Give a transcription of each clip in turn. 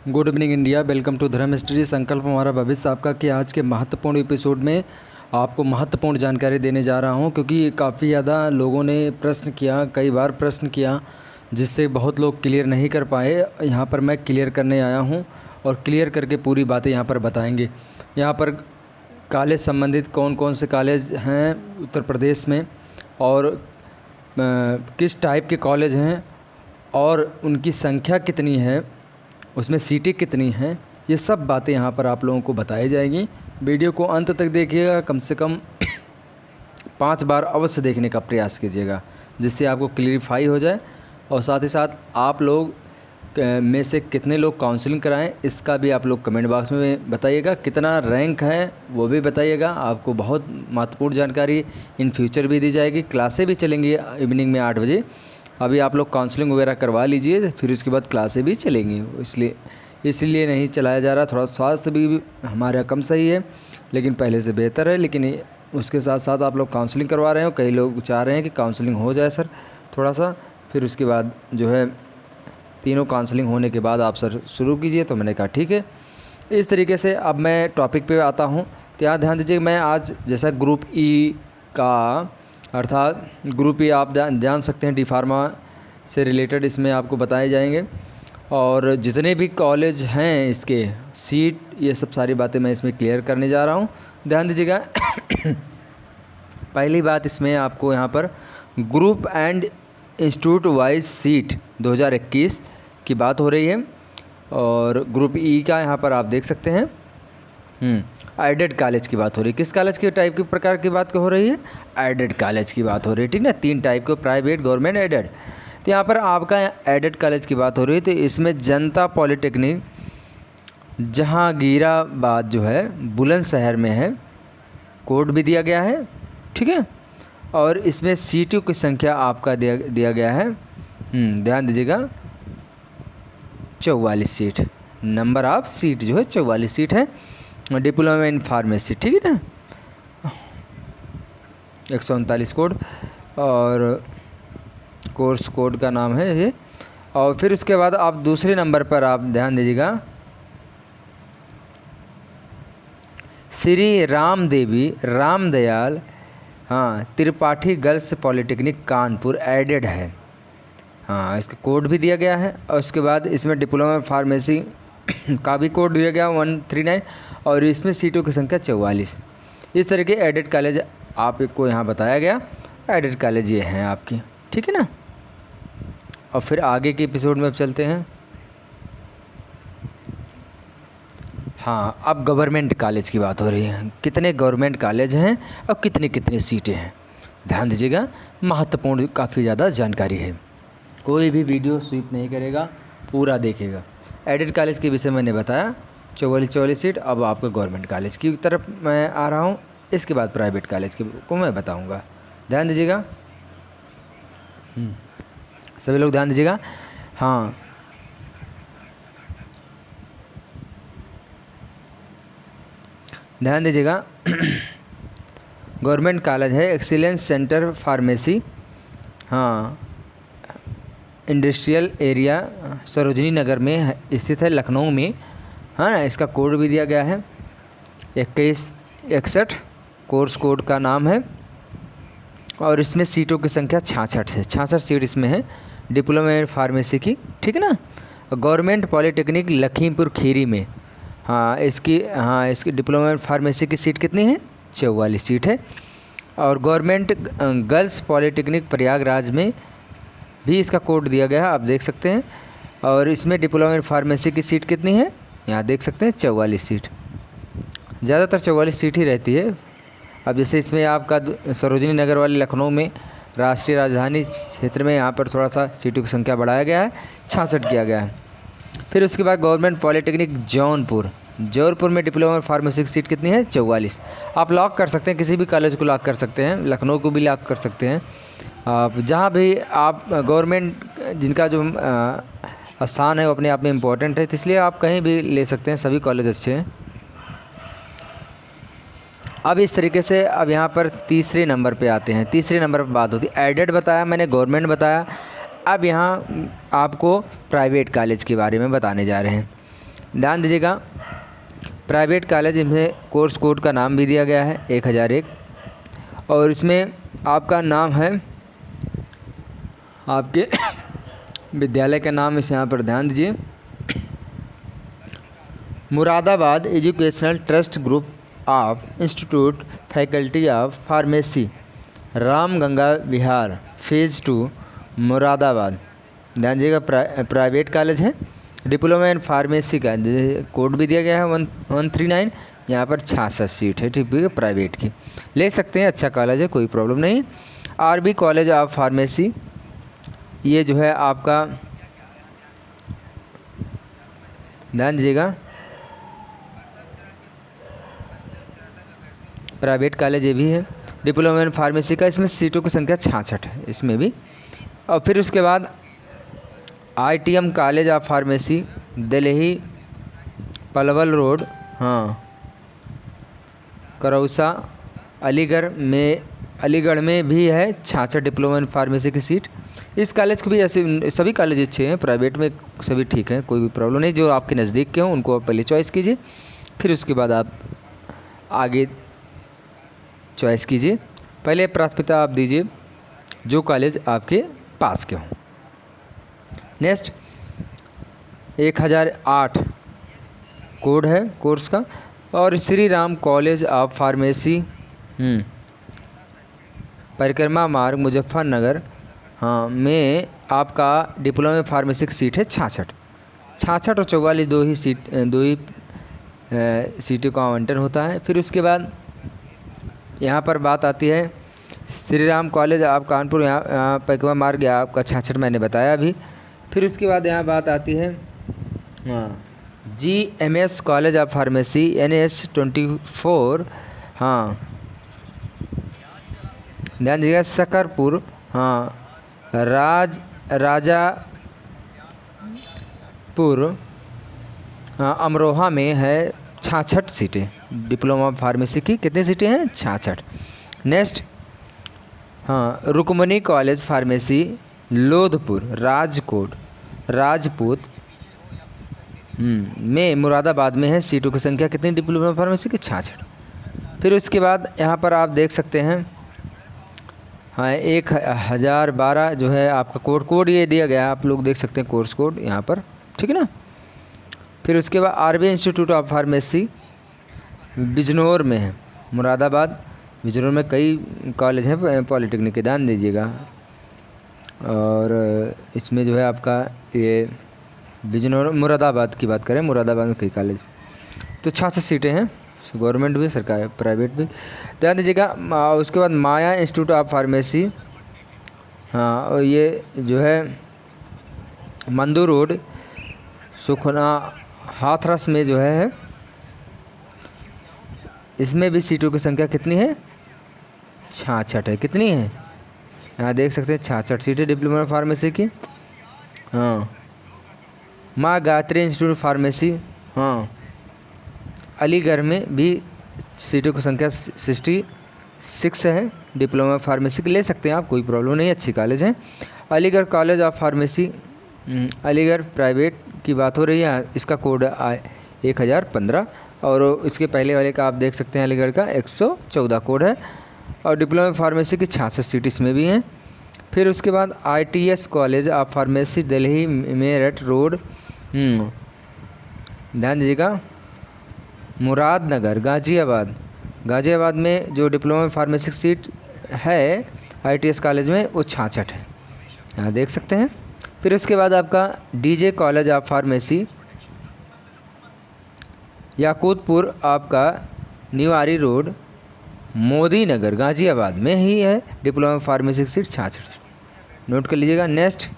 Good evening India. Welcome to Dharma history. संकल्प हमारा भविष्य आपका कि आज के महत्वपूर्ण एपिसोड में आपको महत्वपूर्ण जानकारी देने जा रहा हूं, क्योंकि काफ़ी ज़्यादा लोगों ने प्रश्न किया, कई बार प्रश्न किया, जिससे बहुत लोग क्लियर नहीं कर पाए। यहां पर मैं क्लियर करने आया हूं और क्लियर करके पूरी बातें यहां पर बताएंगे। यहां पर कॉलेज संबंधित कौन कौन से कॉलेज हैं उत्तर प्रदेश में और किस टाइप के कॉलेज हैं और उनकी संख्या कितनी है, उसमें सीटें कितनी हैं, ये सब बातें यहाँ पर आप लोगों को बताई जाएंगी। वीडियो को अंत तक देखिएगा, कम से कम 5 बार अवश्य देखने का प्रयास कीजिएगा, जिससे आपको क्लियरिफाई हो जाए। और साथ ही साथ आप लोग में से कितने लोग काउंसलिंग कराएं, इसका भी आप लोग कमेंट बॉक्स में बताइएगा। कितना रैंक है वो भी बताइएगा। आपको बहुत महत्वपूर्ण जानकारी इन फ्यूचर भी दी जाएगी। क्लासें भी चलेंगी इवनिंग में 8 बजे। अभी आप लोग काउंसलिंग वगैरह करवा लीजिए, फिर उसके बाद क्लासें भी चलेंगी। इसलिए नहीं चलाया जा रहा। थोड़ा स्वास्थ्य भी हमारा कम सही है, लेकिन पहले से बेहतर है। लेकिन उसके साथ साथ आप लोग काउंसलिंग करवा रहे हो। कई लोग चाह रहे हैं कि काउंसलिंग हो जाए सर थोड़ा सा, फिर उसके बाद जो है तीनों काउंसलिंग होने के बाद आप सर शुरू कीजिए। तो मैंने कहा ठीक है। इस तरीके से अब मैं टॉपिक पे आता हूँ। तो यहाँ ध्यान दीजिए, मैं आज जैसा ग्रुप ई का अर्थात ग्रुप ई आप जान सकते हैं, डी फार्मा से रिलेटेड इसमें आपको बताए जाएंगे। और जितने भी कॉलेज हैं, इसके सीट, ये सब सारी बातें मैं इसमें क्लियर करने जा रहा हूँ। ध्यान दीजिएगा। पहली बात, इसमें आपको यहाँ पर group and institute wise seat 2021 की बात हो रही है। और ग्रुप ई का यहाँ पर आप देख सकते हैं एडेड कॉलेज की बात हो रही है। किस कॉलेज के टाइप के प्रकार की बात हो रही है? एडेड कॉलेज की बात हो रही है, ठीक ना। 3 टाइप के, प्राइवेट, गवर्नमेंट, एडेड। तो यहाँ पर आपका एडेड कॉलेज की बात हो रही है। तो इसमें जनता पॉलिटेक्निक जहांगीराबाद जो है बुलंदशहर में है, कोड भी दिया गया है, ठीक है। और इसमें सीटों की संख्या आपका दिया गया है, ध्यान दीजिएगा, 44 सीट। नंबर ऑफ सीट जो है 44 सीट है। डिप्लोमा इन फार्मेसी, ठीक है ना, 139 कोड और कोर्स कोड का नाम है ये। और फिर उसके बाद आप दूसरे नंबर पर आप ध्यान दीजिएगा, Shri Ram Devi Ramdayal Tripathi girls polytechnic Kanpur aided है। इसका कोड भी दिया गया है। और उसके बाद इसमें डिप्लोमा फार्मेसी का भी कोड दिया गया 139 और इसमें सीटों की संख्या 44। इस तरह के एडेड कॉलेज आपको यहाँ बताया गया। एडेड कॉलेज ये हैं आपकी, ठीक है ना। और फिर आगे के एपिसोड में अब चलते हैं। अब गवर्नमेंट कॉलेज की बात हो रही है। कितने गवर्नमेंट कॉलेज हैं और कितनी कितनी सीटें हैं, ध्यान दीजिएगा। महत्वपूर्ण काफ़ी ज़्यादा जानकारी है। कोई भी वीडियो स्विप नहीं करेगा, पूरा देखेगा। एडेड कॉलेज के विषय मैंने बताया, 44 सीट। अब आपको गवर्नमेंट कॉलेज की तरफ मैं आ रहा हूँ। इसके बाद प्राइवेट कॉलेज को मैं बताऊँगा। ध्यान दीजिएगा, सभी लोग ध्यान दीजिएगा। ध्यान दीजिएगा। गवर्नमेंट कॉलेज है excellence centre pharmacy, industrial area Sarojini Nagar में स्थित है, लखनऊ में। इसका कोड भी दिया गया है 2161, कोर्स कोड का नाम है। और इसमें सीटों की संख्या 66 सीट इसमें है, डिप्लोमा फार्मेसी की, ठीक है ना। गवर्नमेंट पॉलिटेक्निक लखीमपुर खीरी में इसकी डिप्लोमा फार्मेसी की सीट कितनी है? 44 सीट है। और गवर्नमेंट गर्ल्स पॉलिटेक्निक प्रयागराज में भी इसका कोड दिया गया है, आप देख सकते हैं। और इसमें डिप्लोमा फार्मेसी की सीट कितनी है? यहाँ देख सकते हैं 44 सीट। ज़्यादातर 44 सीट ही रहती है। अब जैसे इसमें आपका सरोजनी नगर वाले लखनऊ में राष्ट्रीय राजधानी क्षेत्र में यहाँ पर थोड़ा सा सीटों की संख्या बढ़ाया गया है, 66 किया गया है। फिर उसके बाद गवर्नमेंट पॉलिटेक्निक जौनपुर में डिप्लोमा फार्मेसी की सीट कितनी है? 44। आप लॉक कर सकते हैं, किसी भी कॉलेज को लॉक कर सकते हैं, लखनऊ को भी लॉक कर सकते हैं। आप जहाँ भी आप गवर्नमेंट जिनका जो स्थान है वो अपने आप में इम्पोर्टेंट है, तो इसलिए आप कहीं भी ले सकते हैं, सभी कॉलेज अच्छे हैं। अब इस तरीके से अब यहाँ पर तीसरे नंबर पे आते हैं। तीसरे नंबर पर बात होती है, एडेड बताया मैंने, गवर्नमेंट बताया। अब यहाँ आपको प्राइवेट कॉलेज के बारे में बताने जा रहे हैं। ध्यान दीजिएगा, प्राइवेट कॉलेज में कोर्स कोड का नाम भी दिया गया है 1001, और इसमें आपका नाम है आपके विद्यालय का नाम, इस यहाँ पर ध्यान दीजिए, Moradabad educational trust group of institute faculty of pharmacy Ramganga Vihar phase 2 Moradabad. ध्यान दीजिएगा, प्राइवेट कॉलेज है, डिप्लोमा इन फार्मेसी का कोड भी दिया गया है 139। यहाँ पर 66 सीट है, ठीक है, प्राइवेट की ले सकते हैं, अच्छा कॉलेज है, कोई प्रॉब्लम नहीं। आरबी कॉलेज ऑफ फार्मेसी, ये जो है आपका, ध्यान दीजिएगा, प्राइवेट कॉलेज ये भी है, डिप्लोमा इन फार्मेसी का, इसमें सीटों की संख्या 66 है इसमें भी। और फिर उसके बाद ITM college of pharmacy Delhi Palwal road, हाँ, करौसा अलीगढ़ में भी है 66 डिप्लोमा इन फार्मेसी की सीट। इस कॉलेज को भी, ऐसे सभी कॉलेज अच्छे हैं, प्राइवेट में सभी ठीक हैं, कोई भी प्रॉब्लम नहीं। जो आपके नज़दीक के हों उनको आप पहले चॉइस कीजिए, फिर उसके बाद आप आगे चॉइस कीजिए। पहले प्राथमिकता आप दीजिए जो कॉलेज आपके पास के हों। नेक्स्ट 1008 कोड है कोर्स का, और Shri Ram college of pharmacy परिक्रमा मार्ग मुजफ्फरनगर, हाँ, में आपका डिप्लोमा फार्मेसी की सीट है 66 और 44, दो ही सीटों का आवंटन होता है। फिर उसके बाद यहाँ पर बात आती है श्री राम कॉलेज ऑफ कानपुर, यहाँ परिक्रमा मार्ग आपका 66 मैंने बताया अभी। फिर उसके बाद यहाँ बात आती है GMS college of pharmacy NS 24, हाँ, ध्यान दीजिएगा, सकरपुर, हाँ, राजापुर, हाँ, अमरोहा में है 66 सीटें, डिप्लोमा फार्मेसी की कितनी सीटें हैं? 66। नेक्स्ट, हाँ, रुक्मणी कॉलेज फार्मेसी लोधपुर राजपूत में मुरादाबाद में है, सीटों की संख्या कितनी डिप्लोमा फार्मेसी की? 66। फिर उसके बाद यहाँ पर आप देख सकते हैं, हाँ, 1012 जो है आपका कोड ये दिया गया है, आप लोग देख सकते हैं कोर्स कोड यहाँ पर, ठीक है ना। फिर उसके बाद RB institute of pharmacy Bijnor में है, मुरादाबाद, बिजनौर में कई कॉलेज हैं पॉलिटेक्निक के, ध्यान दीजिएगा। और इसमें जो है आपका ये बिजनौर, मुरादाबाद की बात करें, मुरादाबाद में कई कॉलेज, तो 66 सीटें हैं, गवर्नमेंट भी, सरकार, प्राइवेट भी, ध्यान दीजिएगा। उसके बाद माया इंस्टीट्यूट ऑफ फार्मेसी, हाँ, और ये जो है मंदू रोड सुखना हाथरस में जो है, इसमें भी सीटों की संख्या कितनी है? 66 है। कितनी है? यहाँ देख सकते हैं 66 सीटें डिप्लोमा फार्मेसी की। हाँ, माँ गायत्री इंस्टीट्यूट फार्मेसी, हाँ, अलीगढ़ में भी सीटों की संख्या 66 है, डिप्लोमा फार्मेसी की ले सकते हैं आप, कोई प्रॉब्लम नहीं, अच्छी कॉलेज है। Aligarh college of pharmacy, Aligarh private की बात हो रही है, इसका कोड 1015, और इसके पहले वाले का आप देख सकते हैं अलीगढ़ का 114 कोड है, और डिप्लोमा फार्मेसी की 66 सीट इसमें भी हैं। फिर उसके बाद ITS college of pharmacy Delhi Meerut road, ध्यान दीजिएगा, मुरादनगर गाज़ियाबाद में जो डिप्लोमा फार्मेसी सीट है ITS कॉलेज में वो 66 है, यहाँ देख सकते हैं। फिर उसके बाद आपका DJ college of pharmacy Yakutpura, आपका निवारी रोड, मोदी नगर गाज़ियाबाद में ही है, डिप्लोमा फार्मेसी सीट 66, नोट कर लीजिएगा। नेक्स्ट,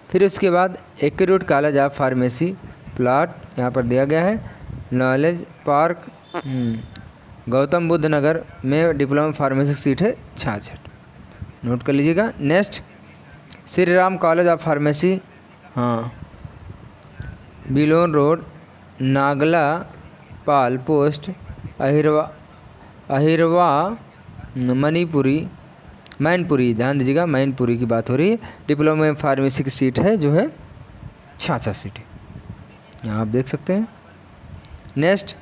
फिर उसके बाद accurate college of pharmacy plot यहाँ पर दिया गया है, नॉलेज पार्क, गौतम बुद्ध नगर में डिप्लोमा फार्मेसी सीट है 66, नोट कर लीजिएगा। Next, Shri Ram college of pharmacy, हाँ, बिलोन रोड, नागला पाल पोस्ट, अहिरवा मैनपुरी, ध्यान दीजिएगा, मैनपुरी की बात हो रही है, डिप्लोमा फार्मेसी की सीट है जो है 66 सीटें, यहाँ आप देख सकते हैं। नेक्स्ट,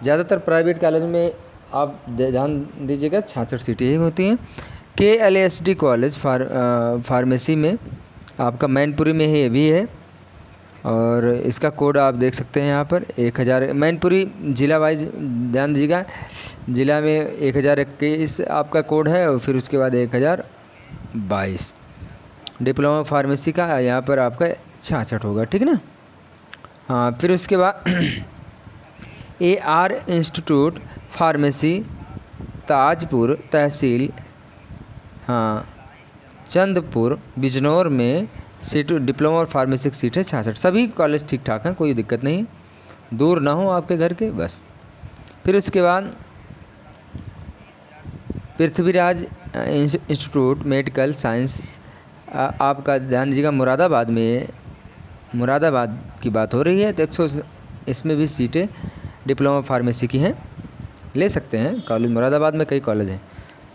ज़्यादातर प्राइवेट कॉलेज में आप ध्यान दीजिएगा 66 सीटें ही होती हैं। KLSD कॉलेज फार्मेसी में आपका मैनपुरी में ही भी है, और इसका कोड आप देख सकते हैं यहाँ पर 1000। मैनपुरी ज़िला वाइज ध्यान दीजिएगा, ज़िला में 1021 आपका कोड है, और फिर उसके बाद 1022 डिप्लोमा फार्मेसी का यहाँ पर आपका 66 होगा, ठीक है ना। हाँ, फिर उसके बाद AR इंस्टीट्यूट फार्मेसी ताजपुर तहसील, हाँ, चंदपुर बिजनौर में सीट डिप्लोमा और फार्मेसी की सीट है 66। सभी कॉलेज ठीक ठाक हैं, कोई दिक्कत नहीं, दूर ना हो आपके घर के बस। फिर उसके बाद पृथ्वीराज इंस्टीट्यूट मेडिकल साइंस आपका ध्यान दीजिएगा मुरादाबाद में, मुरादाबाद की बात हो रही है, तो 100 इसमें भी सीटें डिप्लोमा फार्मेसी की हैं, ले सकते हैं कॉलेज। मुरादाबाद में कई कॉलेज हैं,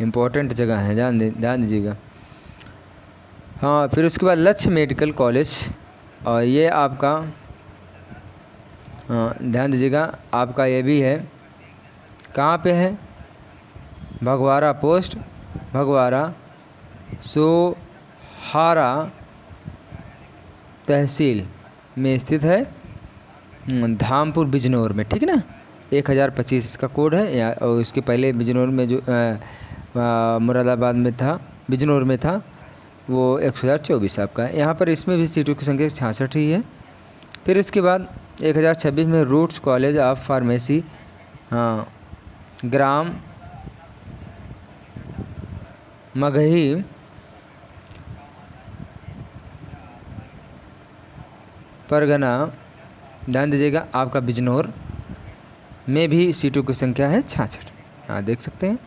इम्पोर्टेंट जगह है, ध्यान दीजिएगा। हाँ, फिर उसके बाद लक्ष्य मेडिकल कॉलेज, और ये आपका, हाँ ध्यान दीजिएगा, आपका ये भी है, कहाँ पे है, भगवाड़ा पोस्ट, भगवाड़ा सोहारा तहसील में स्थित है, धामपुर बिजनौर में, ठीक है ना। 1025 इसका कोड है, या और उसके पहले बिजनौर में जो मुरादाबाद में था, बिजनौर में था, वो 1024 आपका है। यहाँ पर इसमें भी सीटों की संख्या 66 ही है। फिर इसके बाद 1026 में रूट्स कॉलेज ऑफ फार्मेसी, हाँ, ग्राम मगही परगना, ध्यान दीजिएगा, आपका बिजनौर में भी सीटों की संख्या है 66, हाँ देख सकते हैं।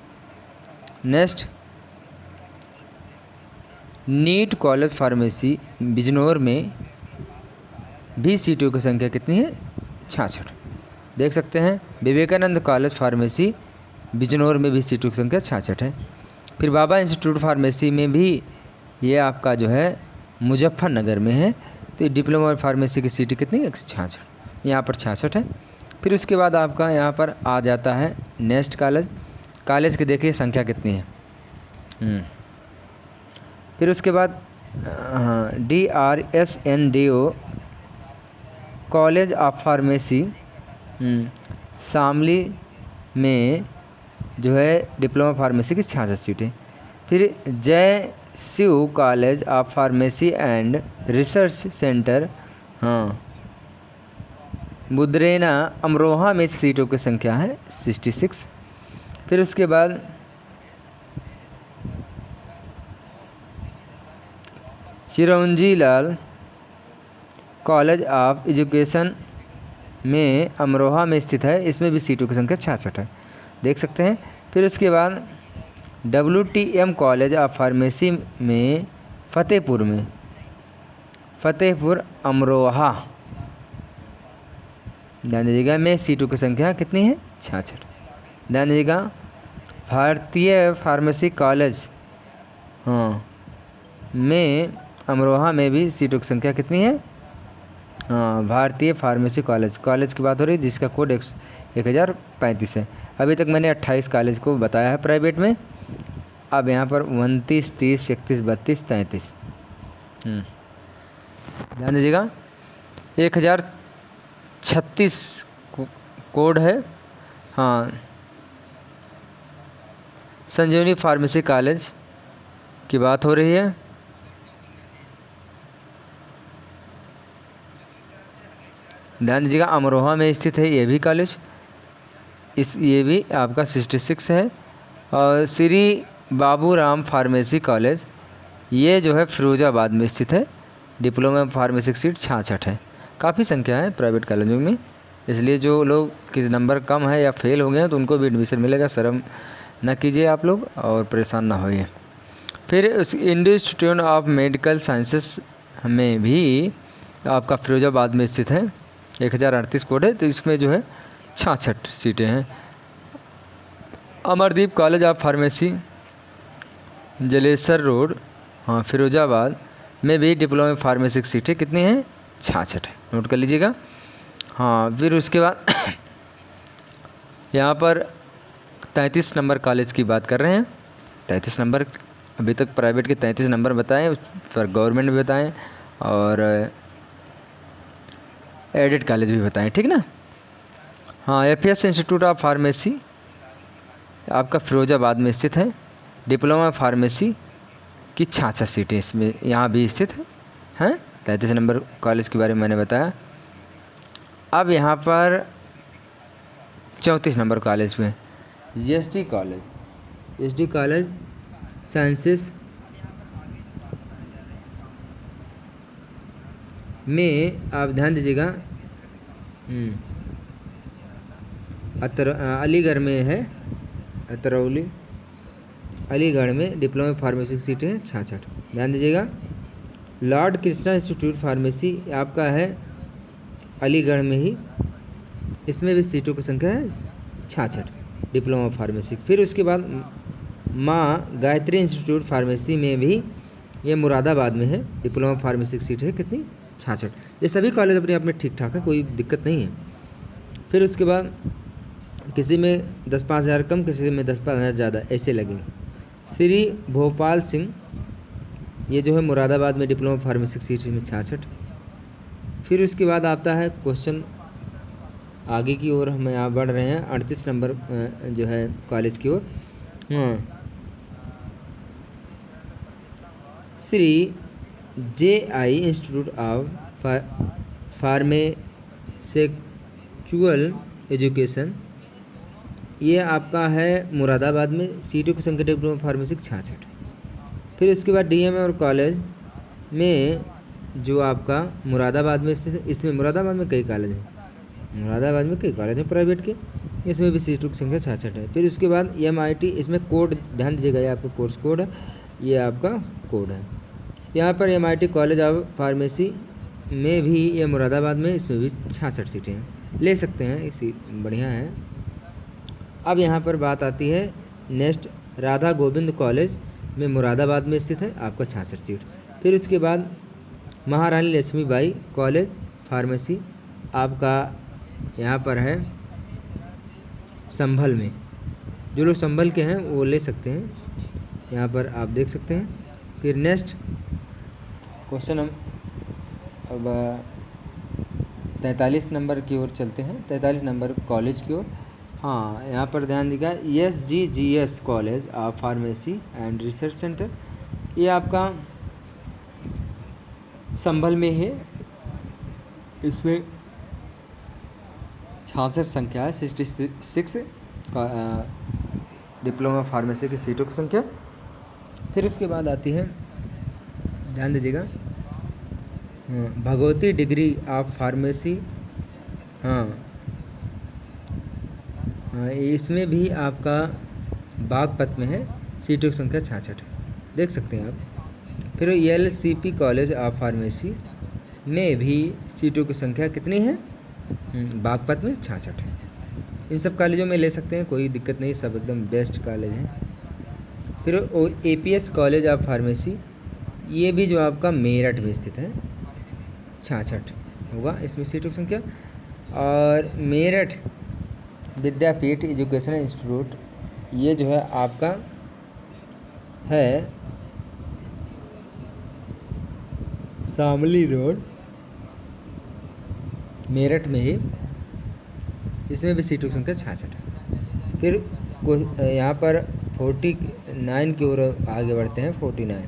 Next, NEET college pharmacy Bijnor में भी सीटों की संख्या कितनी है, 66, देख सकते हैं। विवेकानंद कॉलेज फार्मेसी बिजनौर में भी सीटों की संख्या 66 है। फिर बाबा इंस्टीट्यूट फार्मेसी में भी, ये आपका जो है मुजफ्फरनगर में है, तो डिप्लोमा फार्मेसी की सीटें कितनी है, 66, यहाँ पर 66 है। फिर उसके बाद आपका यहाँ पर आ जाता है नेक्स्ट कॉलेज की देखिए संख्या कितनी है। फिर उसके बाद हाँ, DRSNDO college of pharmacy Shamli में जो है डिप्लोमा फार्मेसी की 66 सीटें। फिर Jai Shiv college of pharmacy and research centre, हाँ, बुद्रेना अमरोहा में सीटों की संख्या है 66। फिर उसके बाद Chiranji Lal college of education में अमरोहा में स्थित है, इसमें भी सीटों की संख्या 66 है, देख सकते हैं। फिर उसके बाद WTM कॉलेज ऑफ फार्मेसी में फतेहपुर अमरोहा, ध्यान दीजिएगा, में सीटों की संख्या कितनी है, 66, ध्यान दीजिएगा। भारतीय फार्मेसी कॉलेज, हाँ, में अमरोहा में भी सीटों की संख्या कितनी है, हाँ, भारतीय फार्मेसी कॉलेज की बात हो रही है, जिसका कोड 1035 है। अभी तक मैंने 28 कॉलेज को बताया है प्राइवेट में, अब यहाँ पर 29, 30, 31, 32, 33, ध्यान दीजिएगा। 1036 कोड है, हाँ, संजीवनी फार्मेसी कॉलेज की बात हो रही है। ध्यान दीजिएगा, अमरोहा में स्थित है ये भी कॉलेज, ये भी आपका 66 है। और श्री बाबूराम फार्मेसी कॉलेज, ये जो है फिरोजाबाद में स्थित है, डिप्लोमा फार्मेसी की सीट 66 है। काफ़ी संख्या है प्राइवेट कॉलेजों में, इसलिए जो लोग के नंबर कम है या फेल हो गए हैं तो उनको भी एडमिशन मिलेगा, शर्म ना कीजिए आप लोग और परेशान ना होइए। फिर Indian institute of medical sciences में भी आपका फिरोजाबाद में स्थित है, 1038 कोड है, तो इसमें जो है 66 सीटें हैं। Amardeep college of pharmacy Jalesar road, हाँ, फिरोजाबाद में भी डिप्लोमा फार्मेसी की सीटें कितनी हैं, 66 है, नोट कर लीजिएगा। हाँ, फिर उसके बाद यहाँ पर 33 नंबर कॉलेज की बात कर रहे हैं। 33 नंबर, अभी तक प्राइवेट के 33 नंबर बताएं, पर गवर्नमेंट भी बताएं और एडेड कॉलेज भी बताएं, ठीक ना। हाँ, एफएस इंस्टीट्यूट ऑफ फार्मेसी आपका फिरोजाबाद में स्थित है। डिप्लोमा फार्मेसी की 66 सीटें इसमें यहाँ भी स्थित हैं। 33 नंबर कॉलेज के बारे में मैंने बताया। अब यहाँ पर 34 नंबर कॉलेज में एसडी कॉलेज साइंसेस में आप ध्यान दीजिएगा, अलीगढ़ में है, अतरौली अलीगढ़ में डिप्लोमा फार्मेसी की सीटें हैं 66, ध्यान दीजिएगा। लॉर्ड कृष्णा इंस्टीट्यूट फार्मेसी आपका है अलीगढ़ में ही, इसमें भी सीटों की संख्या है 66, डिप्लोमा फार्मेसी। फिर उसके बाद माँ गायत्री इंस्टीट्यूट फार्मेसी में भी, ये मुरादाबाद में है, डिप्लोमा फार्मेसी की सीट है कितनी, 66। ये सभी कॉलेज अपने आप में ठीक ठाक है, कोई दिक्कत नहीं है। फिर उसके बाद किसी में 10-5 हज़ार कम, किसी में 10-5 हज़ार ज़्यादा, ऐसे लगेंगे। श्री भोपाल सिंह, ये जो है मुरादाबाद में डिप्लोमा फार्मेसी की सीट में 66। फिर उसके बाद आता है क्वेश्चन आगे की ओर, हम यहाँ बढ़ रहे हैं 38 नंबर जो है कॉलेज की ओर। Shri JI institute of pharmaceutical education, ये आपका है मुरादाबाद में, सीटों की संख्या डिप्लोमा फार्मेसी 66। फिर उसके बाद DMR कॉलेज में जो आपका मुरादाबाद में स्थित है, इसमें मुरादाबाद में कई कॉलेज हैं प्राइवेट के, इसमें भी सीटों की संख्या 66 है। फिर उसके बाद MIT, इसमें कोड ध्यान दीजिएगा, ये आपका कोर्स कोड है, ये आपका कोड है। यहाँ पर MIT कॉलेज ऑफ फार्मेसी में भी, ये मुरादाबाद में, इसमें भी 66 सीटें हैं, ले सकते हैं, इसी बढ़िया है। अब यहाँ पर बात आती है नेक्स्ट, राधा गोविंद कॉलेज में मुरादाबाद में स्थित है, आपका 66 सीट। फिर उसके बाद महारानी लक्ष्मीबाई कॉलेज फार्मेसी आपका यहाँ पर है संभल में, जो लोग संभल के हैं वो ले सकते हैं, यहाँ पर आप देख सकते हैं। फिर नेक्स्ट क्वेश्चन हम अब 43 नंबर की ओर चलते हैं, 43 नंबर कॉलेज की ओर। हाँ, यहाँ पर ध्यान दीजिएगा, SGGS college of pharmacy and research centre, ये आपका संभल में है, इसमें 66 संख्या है, 66 डिप्लोमा फार्मेसी की सीटों की संख्या। फिर उसके बाद आती है, ध्यान दीजिएगा, भगवती डिग्री ऑफ फार्मेसी, इसमें भी आपका बागपत में है, सीटों की संख्या 66 है, देख सकते हैं आप। फिर LCP कॉलेज ऑफ फार्मेसी में भी सीटों की संख्या कितनी है, बागपत में 66 है। इन सब कॉलेजों में ले सकते हैं, कोई दिक्कत नहीं, सब एकदम बेस्ट कॉलेज हैं। फिर APS कॉलेज ऑफ फार्मेसी, ये भी जो आपका मेरठ में स्थित है, 66 होगा इसमें सीटों की संख्या। और मेरठ विद्यापीठ एजुकेशनल इंस्टीट्यूट, ये जो है आपका है शामली रोड, मेरठ में ही, इसमें भी सीटों की संख्या 66 है। फिर यहाँ पर 49 की ओर आगे बढ़ते हैं। 49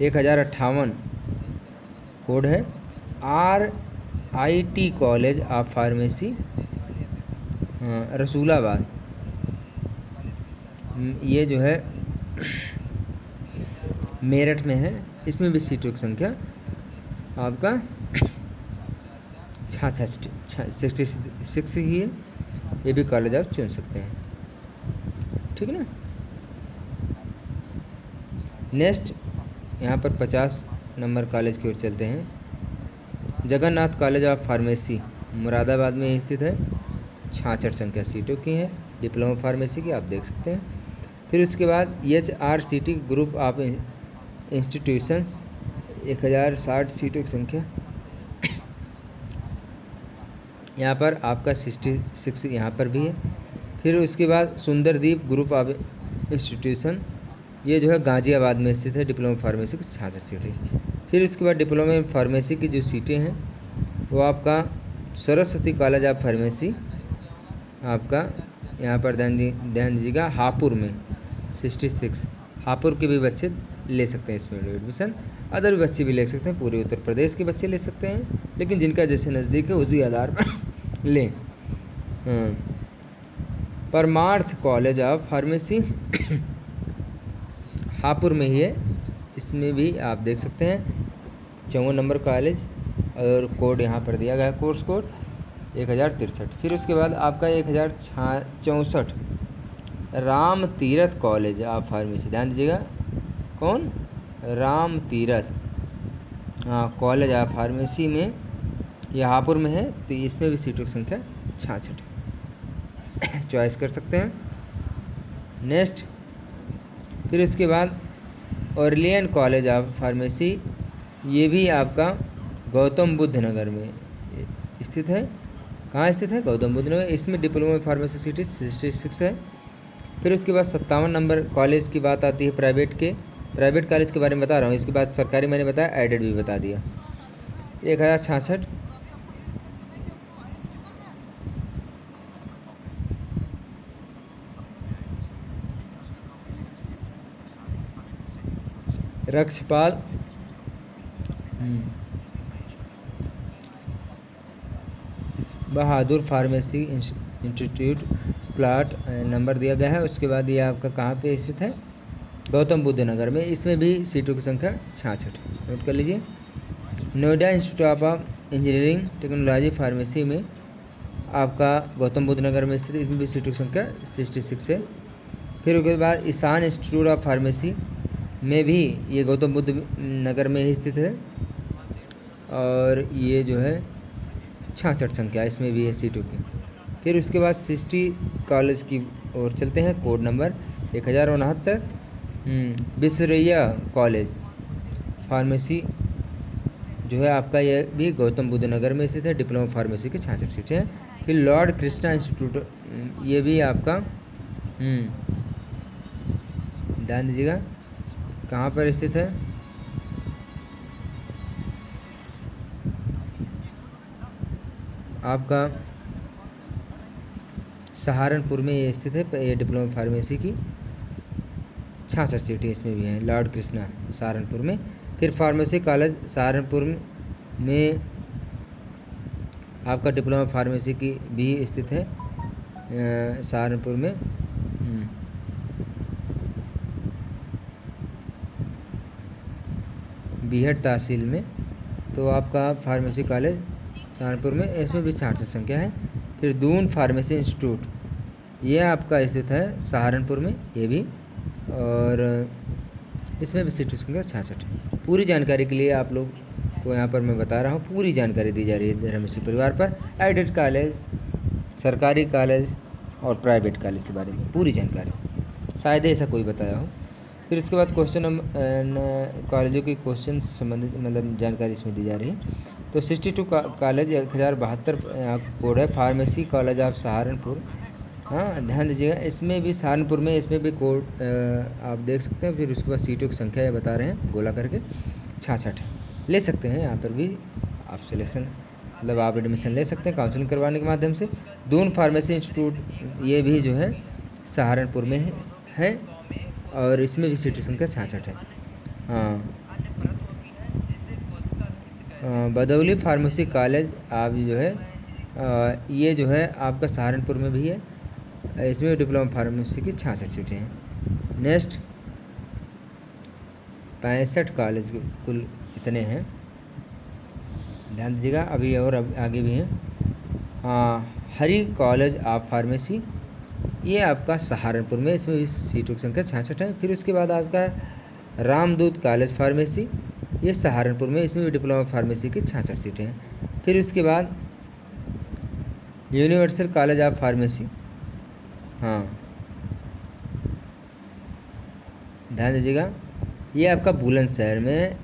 1058 कोड है। RIT college of pharmacy Rasulabad, ये जो है मेरठ में है, इसमें भी सीटों की संख्या आपका 66 ही है, ये भी कॉलेज आप चुन सकते हैं, ठीक है ना। नेक्स्ट यहाँ पर 50 नंबर कॉलेज की ओर चलते हैं। Jagannath college of pharmacy Moradabad में स्थित है, 66 संख्या सीटों की है, डिप्लोमा फार्मेसी की, आप देख सकते हैं। फिर उसके बाद HRCT ग्रुप ऑफ इंस्टीट्यूशंस, 1060 सीटों की संख्या। यहाँ पर आपका 66 यहाँ पर भी है। फिर उसके बाद सुंदरदीप ग्रुप ऑफ इंस्टीट्यूशन, ये जो है गाज़ियाबाद में स्थित है, डिप्लोमा फार्मेसी की 66 सीटें। फिर उसके बाद डिप्लोमा फार्मेसी की जो सीटें हैं वो आपका सरस्वती कॉलेज ऑफ फार्मेसी, आपका यहाँ पर ध्यान दीजिएगा, हापुड़ में 66। हापुड़ के भी बच्चे ले सकते हैं इसमें एडमिशन, अदर बच्चे भी ले सकते हैं, पूरे उत्तर प्रदेश के बच्चे ले सकते हैं, लेकिन जिनका जैसे नज़दीक है उसी आधार पर लें। परमार्थ कॉलेज ऑफ फार्मेसी हापुड़ में ही है, इसमें भी आप देख सकते हैं 54 नंबर कॉलेज, और कोड यहाँ पर दिया गया है, कोर्स कोड 1063। फिर उसके बाद आपका 1064 Ram Tirath college of pharmacy, ध्यान दीजिएगा, कौन, राम तीरथ, हाँ, कॉलेज ऑफ फार्मेसी में, यह हापुड़ में है, तो इसमें भी सीटों की संख्या 66 है। चॉइस कर सकते हैं। नेक्स्ट, फिर उसके बाद ऑर्लियन कॉलेज ऑफ फार्मेसी, ये भी आपका गौतम बुद्ध नगर में स्थित है। कहाँ स्थित है? गौतम बुद्ध नगर। इसमें डिप्लोमा फार्मेसी सीटें 66 है। फिर उसके बाद 57 नंबर कॉलेज की बात आती है प्राइवेट कॉलेज के बारे में बता रहा हूँ। इसके बाद सरकारी मैंने बताया, एडेड भी बता दिया। 1066 रक्षपाल बहादुर फार्मेसी इंस्टीट्यूट प्लाट नंबर दिया गया है। उसके बाद ये आपका कहाँ पे स्थित है? गौतम बुद्ध नगर में। इसमें भी सीटों की संख्या 66, नोट कर लीजिए। Noida institute of engineering technology pharmacy में आपका गौतम बुद्ध नगर में स्थित, इसमें भी सीटों की संख्या 66 है। फिर उसके बाद ईशान इंस्टीट्यूट ऑफ फार्मेसी में भी ये गौतम बुद्ध नगर में ही स्थित है, और ये जो है 66 संख्या इसमें भी है सीटों की। फिर उसके बाद 60 कॉलेज की ओर चलते हैं। Code number 1069 Visvesvaraya college pharmacy जो है आपका, ये भी गौतम बुद्ध नगर में स्थित है, डिप्लोमा फार्मेसी की 66 सीटें हैं। फिर लॉर्ड कृष्णा इंस्टीट्यूट, ये भी आपका ध्यान दीजिएगा कहाँ पर स्थित है? आपका सहारनपुर में ये स्थित है। ये डिप्लोमा फार्मेसी की 66 सीटें इसमें भी हैं, लॉर्ड कृष्णा सहारनपुर में। फिर फार्मेसी कॉलेज सहारनपुर में आपका डिप्लोमा फार्मेसी की भी स्थित है सहारनपुर में। बीहट तहसील में, तो आपका फार्मेसी कॉलेज सहारनपुर में, इसमें भी 66 संख्या है। फिर दून फार्मेसी इंस्टीट्यूट, ये आपका स्थित है सहारनपुर में, ये भी, और इसमें भी सीट संख्या 66 है। पूरी जानकारी के लिए आप लोग को यहाँ पर मैं बता रहा हूँ, पूरी जानकारी दी जा रही है धर्मश्री परिवार पर, एडेड कॉलेज, सरकारी कॉलेज और प्राइवेट कॉलेज के बारे में पूरी जानकारी, शायद ऐसा कोई बताया हो। फिर उसके बाद क्वेश्चन कॉलेजों के क्वेश्चन संबंधित मतलब जानकारी इसमें दी जा रही है। तो 62 कॉलेज 1072 कोड है, फार्मेसी कॉलेज ऑफ सहारनपुर। हाँ, ध्यान दीजिएगा, इसमें भी सहारनपुर में, इसमें भी कोड आप देख सकते हैं। फिर उसके बाद सीटों की संख्या बता रहे हैं गोला करके 66 ले सकते हैं। यहाँ पर भी आप सिलेक्शन मतलब आप एडमिशन ले सकते हैं काउंसलिंग करवाने के माध्यम से। दून फार्मेसी इंस्टीट्यूट, ये भी जो है सहारनपुर में है, और इसमें भी सीटों की संख्या 66 है। हाँ, बदौली फार्मेसी कॉलेज आप जो है ये जो है आपका सहारनपुर में भी है, इसमें डिप्लोमा फार्मेसी की 66 सीटें हैं। नेक्स्ट 65 कॉलेज कुल इतने हैं, ध्यान दीजिएगा, अभी और आगे भी हैं। हरी कॉलेज ऑफ फार्मेसी, ये आपका सहारनपुर में, इसमें भी सीटों की संख्या 66 है। फिर उसके बाद आपका रामदूत कॉलेज फार्मेसी, ये सहारनपुर में, इसमें भी डिप्लोमा फार्मेसी की 66 सीटें हैं। फिर उसके बाद यूनिवर्सल कॉलेज ऑफ फार्मेसी, हाँ ध्यान दीजिएगा, ये आपका बुलंदशहर में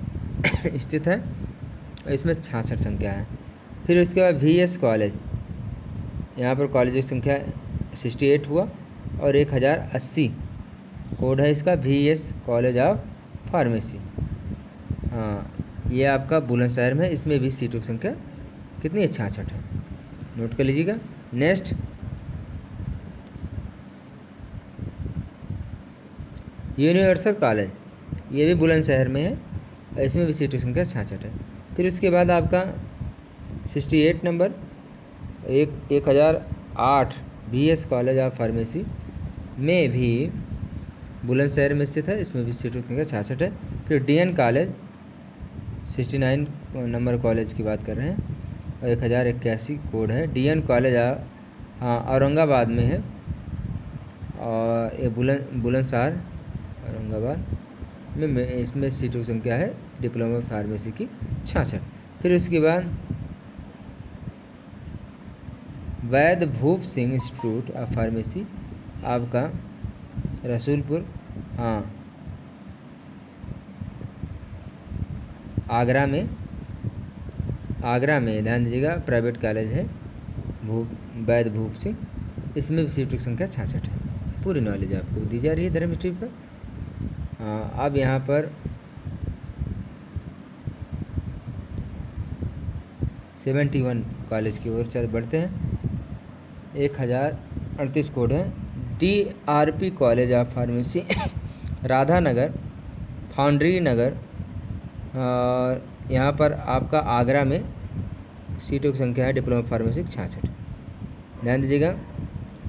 स्थित है और इसमें 66 संख्या है। फिर उसके बाद VS कॉलेज, यहाँ पर कॉलेज की संख्या 68 हुआ और 1080 कोड है इसका, VS कॉलेज ऑफ फार्मेसी। हाँ, ये आपका बुलंदशहर में, इसमें भी सीटों की संख्या कितनी है? 66 है, नोट कर लीजिएगा। नेक्स्ट यूनिवर्सल कॉलेज, ये भी बुलंदशहर में है, इसमें भी सीटों की संख्या 66 है। फिर उसके बाद आपका 68 number 1008 VS college of pharmacy में भी बुलंदशहर में स्थित है, इसमें भी सीटों की संख्या 66 है। फिर DN कॉलेज 69 नंबर कॉलेज की बात कर रहे हैं और 1081 कोड है। DN कॉलेज हाँ औरंगाबाद में है और ये बुलंदशहर औरंगाबाद में इसमें सीटों की संख्या है डिप्लोमा फार्मेसी की 66। फिर उसके बाद वैद भूप सिंह इंस्टीट्यूट ऑफ फार्मेसी आपका रसूलपुर, हाँ आगरा में ध्यान दीजिएगा, प्राइवेट कॉलेज है वैद भूप सिंह, इसमें भी सीटों की संख्या 66 है। पूरी नॉलेज आपको दी जा रही है धर्म हिस्ट्री पर। हाँ, अब यहाँ पर 71 कॉलेज की ओर चल बढ़ते हैं। 1038 कोड है। DRP college of pharmacy Radhanagar, Foundry Nagar, और यहाँ पर आपका आगरा में सीटों की संख्या है डिप्लोमा फार्मेसी 66। ध्यान दीजिएगा।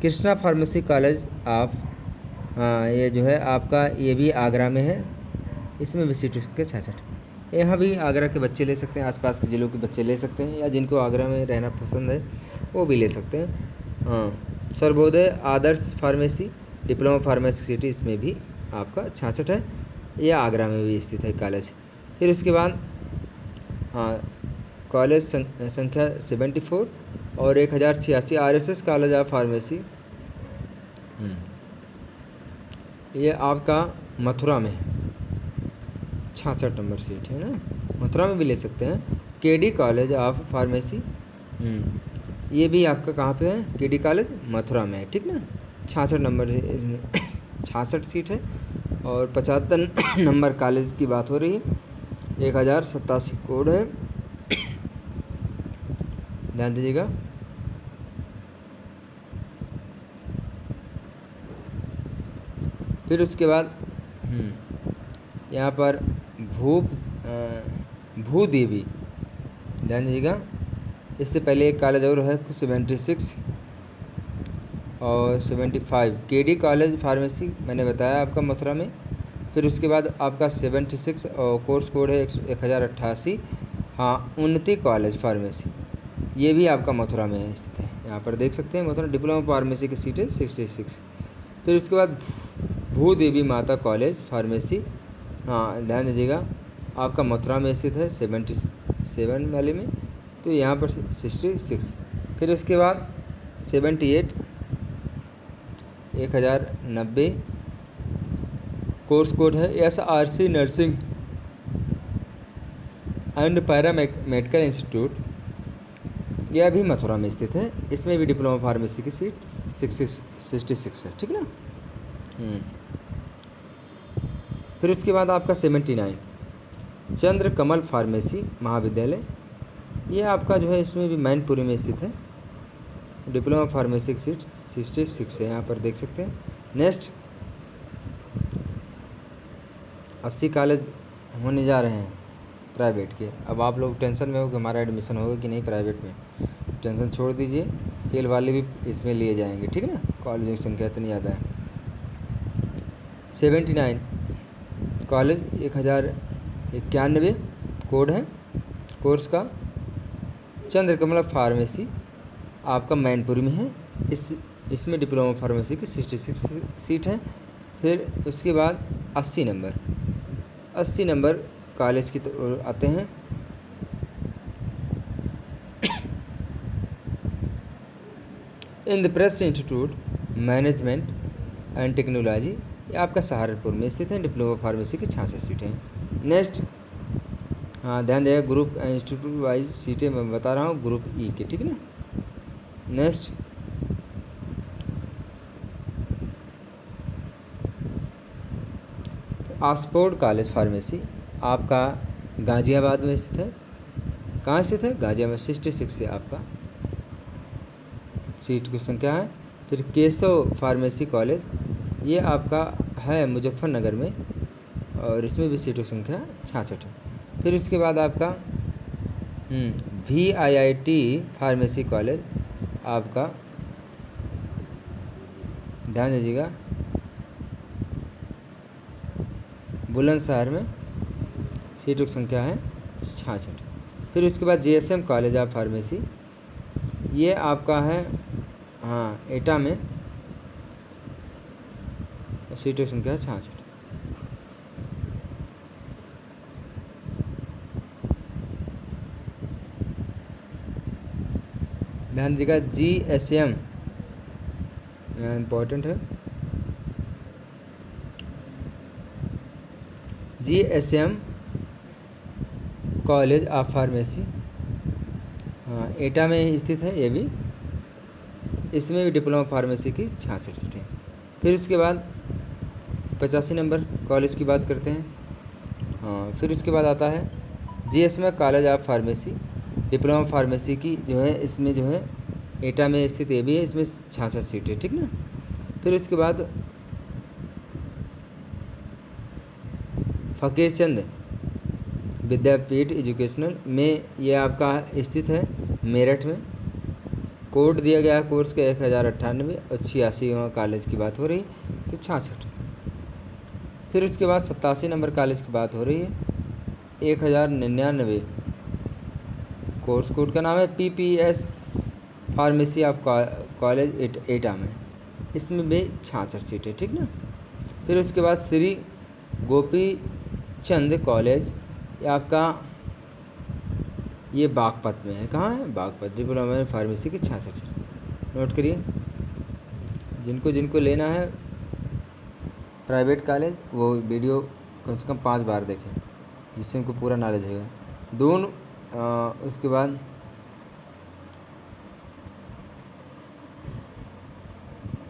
कृष्णा फार्मेसी कॉलेज ऑफ, हाँ ये जो है आपका, ये भी आगरा में है, इसमें भी सीटों की संख्या 66। यहाँ भी आगरा के बच्चे ले सकते हैं, आसपास के ज़िलों के बच्चे ले सकते हैं, या जिनको आगरा में रहना पसंद है वो भी ले सकते हैं। हाँ, सर्वोदय आदर्श फार्मेसी डिप्लोमा फार्मेसी सिटी, इसमें भी आपका 66 है, यह आगरा में भी स्थित है कॉलेज। फिर उसके बाद हाँ कॉलेज संख्या 74 और 1086 RSS कॉलेज ऑफ फार्मेसी, ये आपका मथुरा में है, 66 नंबर सीट है ना, मथुरा में भी ले सकते हैं। KD कॉलेज ऑफ फार्मेसी, ये भी आपका कहाँ पे है? KD कॉलेज मथुरा में है, ठीक ना। 66 नंबर है इसमें 66 सीट है और 75 नंबर कॉलेज की बात हो रही है, 1087 कोड है, ध्यान दीजिएगा। फिर उसके बाद यहाँ पर भूदेवी, ध्यान दीजिएगा। इससे पहले एक कॉलेज और है 76 और 75 KD कॉलेज फार्मेसी मैंने बताया आपका मथुरा में। फिर उसके बाद आपका 76 और कोर्स कोड है 1088, हाँ उन्नति कॉलेज फार्मेसी, ये भी आपका मथुरा में स्थित है, यहाँ पर देख सकते हैं मथुरा डिप्लोमा फार्मेसी की सीट है 66। फिर उसके बाद भूदेवी माता कॉलेज फार्मेसी, हाँ ध्यान दीजिएगा, आपका मथुरा में स्थित है 77 वाले में, तो यहाँ पर 66। फिर उसके बाद 78 1090 कोर्स कोड है SRC nursing and para medical institute, यह भी मथुरा में स्थित है, इसमें भी डिप्लोमा फार्मेसी की सीट 66 है, ठीक ना। फिर उसके बाद आपका 79 चंद्र कमल फार्मेसी महाविद्यालय, ये आपका जो है इसमें भी मैनपुरी में स्थित है, डिप्लोमा फार्मेसी की सीट 66 है, यहाँ पर देख सकते हैं। नेक्स्ट 80 कॉलेज होने जा रहे हैं प्राइवेट के। अब आप लोग टेंशन में हो कि हमारा एडमिशन होगा कि नहीं प्राइवेट में, टेंशन छोड़ दीजिए, फेल वाले भी इसमें लिए जाएंगे, ठीक है ना, कॉलेज की संख्या इतनी ज़्यादा है। 79 कॉलेज 1091 कोड है कोर्स का, चंद्रकमल फार्मेसी आपका मैनपुरी में है, इसमें डिप्लोमा फार्मेसी की 66 सीट है। फिर उसके बाद 80 नंबर कॉलेज की तो आते हैं, Indraprastha institute management and technology, ये आपका सहारनपुर में स्थित है, डिप्लोमा फार्मेसी की 66 सीटें हैं। नेक्स्ट हाँ ध्यान देगा, ग्रुप इंस्टीट्यूट वाइज सीटें मैं बता रहा हूँ, ग्रुप ई के, ठीक है ना। नेक्स्ट, ऑक्सफोर्ड कॉलेज फार्मेसी आपका गाज़ियाबाद में स्थित है। कहाँ स्थित है? गाज़ियाबाद। 66 से आपका सीट की संख्या है। फिर केशव फार्मेसी कॉलेज, ये आपका है मुजफ्फरनगर में, और इसमें भी सीटों की संख्या 66 है। फिर उसके बाद आपका VIIT फार्मेसी कॉलेज आपका, ध्यान दीजिएगा, बुलंदशहर में, सीटों की संख्या है 66। फिर उसके बाद JSM कॉलेज ऑफ फार्मेसी, ये आपका है एटा में, सीटों की संख्या है 66। ध्यान दीजिएगा, GSM इम्पोर्टेंट है, GSM कॉलेज ऑफ फार्मेसी, एटा में स्थित है ये भी, इसमें भी डिप्लोमा फार्मेसी की 66 सीटें। फिर उसके बाद 85 नंबर कॉलेज की बात करते हैं। फिर उसके बाद आता है GSM college of pharmacy, diploma pharmacy की जो है, इसमें जो है एटा में स्थित ये भी है, इसमें 66 सीटें, ठीक ना। फिर उसके बाद फ़कीरचंद विद्यापीठ एजुकेशनल में, ये आपका स्थित है मेरठ में। कोड दिया गया है कोर्स का 1098 और 86 वहाँ कॉलेज की बात हो रही है, तो 66। फिर उसके बाद 87 नंबर कॉलेज की बात हो रही है, 1099 कोर्स कोड का नाम है PPS फार्मेसी ऑफ कॉलेज एटा में, इसमें भी 66 सीटें, ठीक ना। फिर उसके बाद श्री गोपी चंद कॉलेज, ये आपका ये बागपत में है। कहाँ है? बागपत। डिप्लोमा फार्मेसी की 66 सीटें, नोट करिए। जिनको जिनको लेना है प्राइवेट कॉलेज, वो वीडियो कम से कम 5 बार देखें, जिससे उनको पूरा नॉलेज होगा। दोनों उसके बाद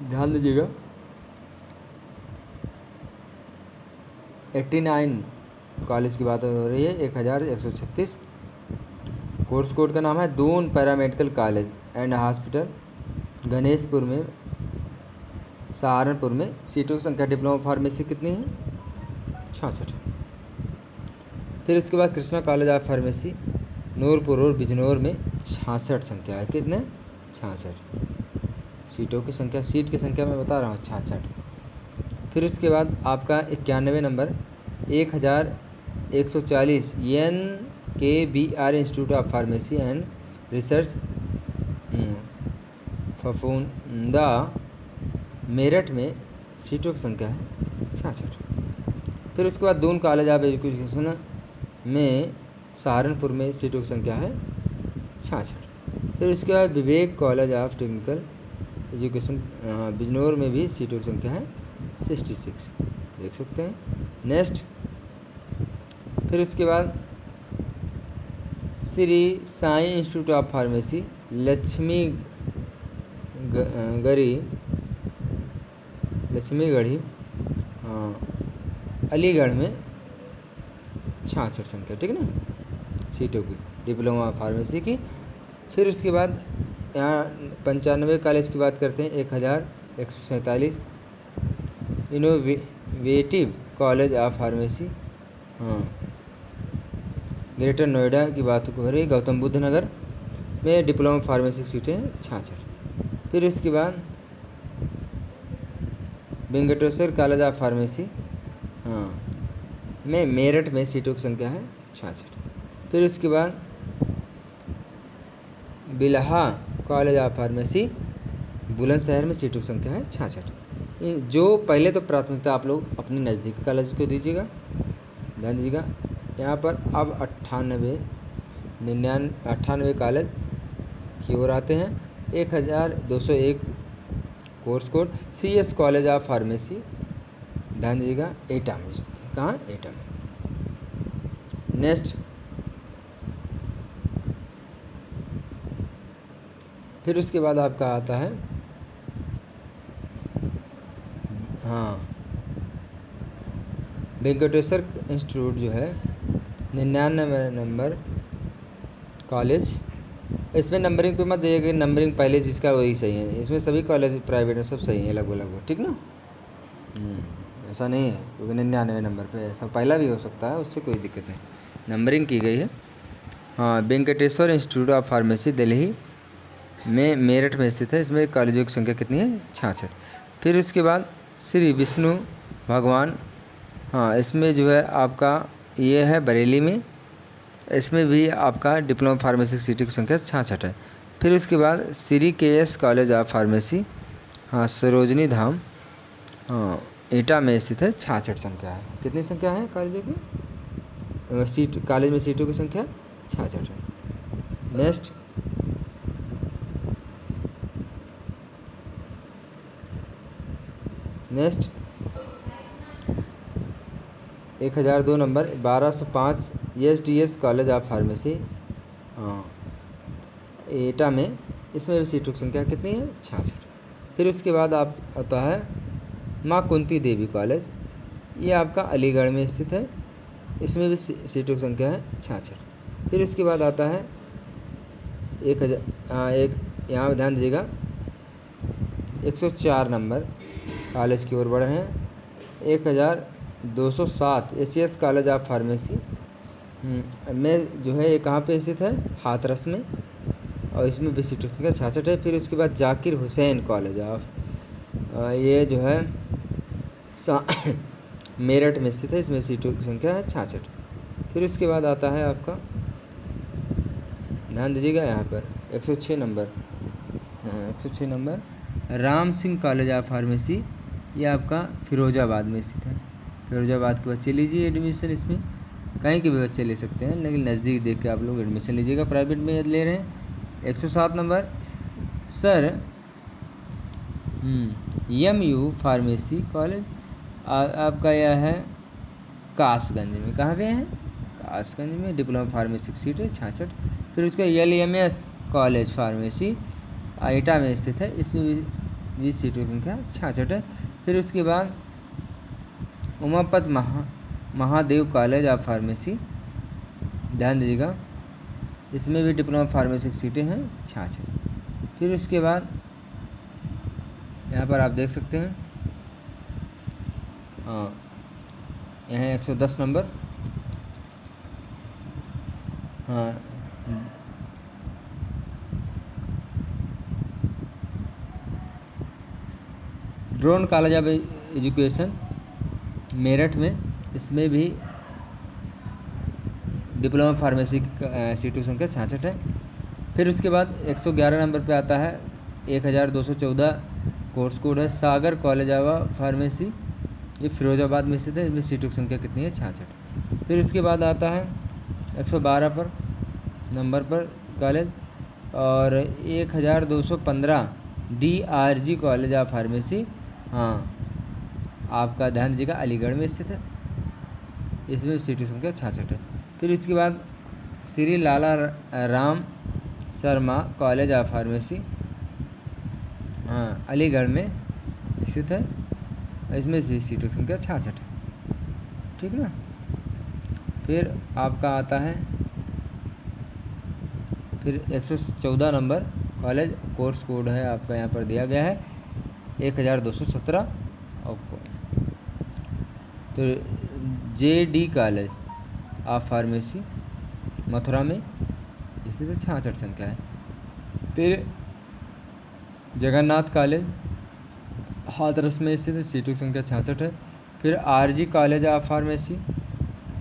ध्यान दीजिएगा, 89 कॉलेज की बात हो रही है, 1136। कोर्स कोड का नाम है Doon paramedical college and hospital, Ganeshpur में, सहारनपुर में। सीटों की संख्या डिप्लोमा फार्मेसी कितनी है? 66। फिर उसके बाद Krishna college of pharmacy, Noorpur और बिजनौर में 66 संख्या है। कितने? 66 सीटों की संख्या, सीट की संख्या मैं बता रहा हूँ 66। फिर उसके बाद आपका 91 number 1140 NKBR institute of pharmacy and research Phaphunda Meerut में, सीटों की संख्या है 66। फिर उसके बाद दून कॉलेज ऑफ एजुकेशन में, सहारनपुर में, सीटों की संख्या है 66। फिर उसके बाद Vivek college of technical education Bijnor में भी सीटों की संख्या है 66, देख सकते हैं। नेक्स्ट, फिर उसके बाद Shri Sai institute of pharmacy Laxmigarhi Aligarh में 66 संख्या, ठीक है ना, सीटों की डिप्लोमा फार्मेसी की। फिर उसके बाद यहाँ 95 कॉलेज की बात करते हैं, 1147 innovative college of pharmacy, greater Noida की बात हो रही, गौतम बुद्ध नगर में डिप्लोमा फार्मेसी की सीटें हैं 66। फिर उसके बाद वेंकटेश्वर कॉलेज ऑफ फार्मेसी में, मेरठ में, सीटों की संख्या है 66। फिर उसके बाद Bilha college of pharmacy Bulandshahr में, सीटों की संख्या है 66। जो पहले तो प्राथमिकता आप लोग अपने नज़दीकी कॉलेज को दीजिएगा, ध्यान दीजिएगा। यहाँ पर अब 98 कॉलेज की ओर आते हैं। 1201 course code CS college of pharmacy, ध्यान दीजिएगा, एटा में स्थित है। कहाँ? एटा में। नेक्स्ट, फिर उसके बाद आपका आता है वेंकटेश्वर इंस्टीट्यूट जो है 99 नंबर कॉलेज। इसमें नंबरिंग पे मत जाइएगा कि नंबरिंग पहले जिसका वही सही है, इसमें सभी कॉलेज प्राइवेट में सब सही है लगभग लगभग, ठीक ना। ऐसा नहीं है क्योंकि 99 नंबर पे ऐसा पहला भी हो सकता है, उससे कोई दिक्कत नहीं, नंबरिंग की गई है। Venkateshwara institute of pharmacy Delhi में मेरठ में स्थित है। इसमें कॉलेजों की संख्या कितनी है? 66। फिर उसके बाद श्री विष्णु भगवान, इसमें जो है आपका ये है बरेली में, इसमें भी आपका डिप्लोमा फार्मेसी सीटों की संख्या 66 है। फिर उसके बाद Shri KS college of pharmacy, Sarojini Dham, Etah में स्थित है, 66 संख्या है। कितनी संख्या है कॉलेजों की? कॉलेज में सीटों की संख्या 66 है। Next next 1002 number 1205 SDS college of pharmacy, एटा में, इसमें भी सीटों की संख्या कितनी है? 66। फिर उसके बाद आप आता है माँ कुंती देवी कॉलेज, ये आपका अलीगढ़ में स्थित है, इसमें भी सीटों की संख्या है 66। फिर उसके बाद आता है 1000 यहाँ पर ध्यान दीजिएगा 104 नंबर कॉलेज की ओर बढ़ रहे हैं, 1207 SCS कॉलेज ऑफ फार्मेसी में जो है ये कहाँ पे स्थित है? हाथरस में, और इसमें भी सीटों की संख्या 66 है। फिर उसके बाद जाकिर हुसैन कॉलेज ऑफ, ये जो है मेरठ में स्थित है, इसमें सीटों की संख्या है 66। फिर उसके बाद आता है आपका, ध्यान दीजिएगा यहाँ पर 106 number, 106 number Ram Singh college of pharmacy, ये आपका फिरोजाबाद में स्थित है। फिरोजाबाद के बच्चे लीजिए एडमिशन, इसमें कहीं के भी बच्चे ले सकते हैं, लेकिन नज़दीक देख के आप लोग एडमिशन लीजिएगा, प्राइवेट में यदि ले रहे हैं। 107 number sir MU pharmacy college, आपका यह है कासगंज में। कहाँ पे है? कासगंज में, डिप्लोमा फार्मेसी की सीट है 66। फिर उसका LMS कॉलेज फार्मेसी एटा में स्थित है, इसमें भी 20 सीटों की संख्या 66 है। फिर उसके बाद उमापत महादेव कॉलेज ऑफ फार्मेसी, ध्यान दीजिएगा, इसमें भी डिप्लोमा फार्मेसी की सीटें हैं 66। फिर उसके बाद यहाँ पर आप देख सकते हैं, यहाँ 110 number, drone college of education Meerut में, इसमें भी डिप्लोमा फार्मेसी की सीटों की संख्या 66 है। फिर उसके बाद 111 नंबर पे आता है 1214 कोर्स कोड है सागर कॉलेज ऑफ फार्मेसी, ये फिरोजाबाद में स्थित है, इसमें सीटों की संख्या कितनी है? 66। फिर उसके बाद आता है 112 पर नंबर पर कॉलेज, और 1215 DRG कॉलेज ऑफ फार्मेसी, आपका ध्यान दीजिएगा अलीगढ़ में स्थित है, इसमें सीटों की संख्या 66 है। फिर इसके बाद Shri Lala Ram Sharma college of pharmacy, Aligarh में स्थित है, इसमें भी सीटों की संख्या 66 है, ठीक ना। फिर आपका आता है फिर 114 नंबर कॉलेज, कोर्स कोड है आपका यहाँ पर दिया गया है 1217, और तो JD college of pharmacy Mathura में स्थित है, 66 संख्या है। फिर जगन्नाथ कॉलेज हाथरस में स्थित है, सीटों की संख्या 66 है। फिर RG कॉलेज ऑफ फार्मेसी,